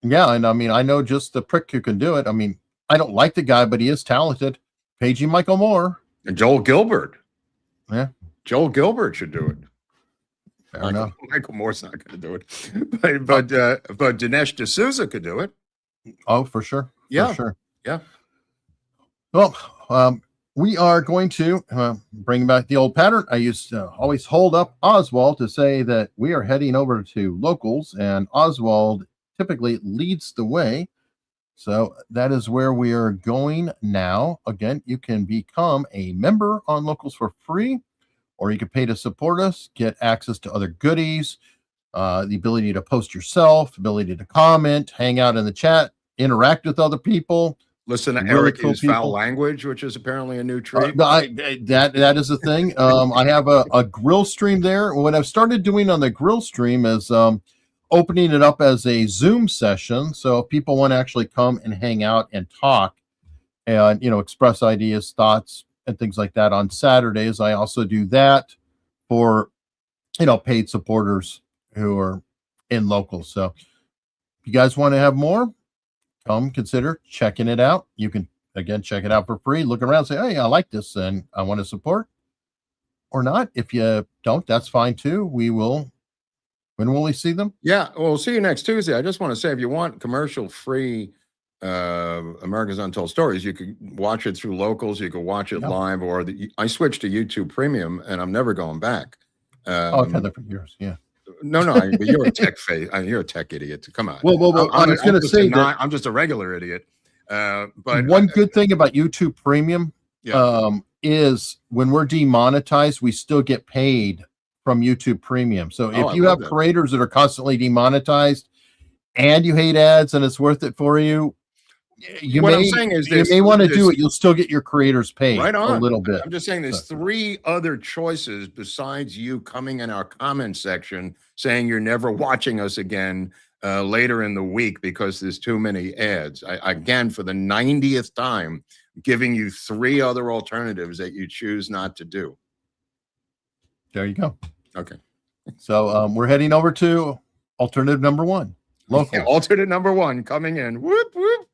Yeah, and I mean, I know just the prick who can do it. I mean, I don't like the guy, but he is talented. Pagey Michael Moore. And Joel Gilbert. Yeah. Joel Gilbert should do it. Fair enough. Michael Moore's not going to do it, but Dinesh D'Souza could do it. Oh, for sure. Yeah. For sure. Yeah. Well, we are going to bring back the old pattern. I used to always hold up Oswald to say that we are heading over to locals, and Oswald typically leads the way. So that is where we are going now. Again, you can become a member on Locals for free, or you can pay to support us, get access to other goodies, the ability to post yourself, ability to comment, hang out in the chat, interact with other people. Listen to really Eric cool use foul language, which is apparently a new treat. That is the thing. I have a grill stream there. What I've started doing on the grill stream is opening it up as a Zoom session. So if people want to actually come and hang out and talk and, express ideas, thoughts, and things like that on Saturdays, I also do that for, paid supporters who are in locals. So if you guys want to have more, come consider checking it out. You can, again, check it out for free. Look around, say, hey, I like this and I want to support, or not. If you don't, that's fine too. When will we see them? Yeah, we'll see you next Tuesday. I just want to say, if you want commercial-free America's Untold Stories, you could watch it through Locals. You could watch it live, or I switched to YouTube Premium, and I'm never going back. I've had that for years. Yeah. No, but you're a tech face. You're a tech idiot. Come on. Well, I was going to say that I'm just a regular idiot. But one good thing about YouTube Premium is when we're demonetized, we still get paid from YouTube Premium. So if you have creators that are constantly demonetized and you hate ads and it's worth it for you, you may want to do it. You'll still get your creators paid a little bit. I'm just saying there's three other choices besides you coming in our comment section saying you're never watching us again later in the week because there's too many ads. Again, for the 90th time, giving you three other alternatives that you choose not to do. There you go. Okay. So we're heading over to alternative number one. Local. Alternate number one coming in. Whoop, whoop.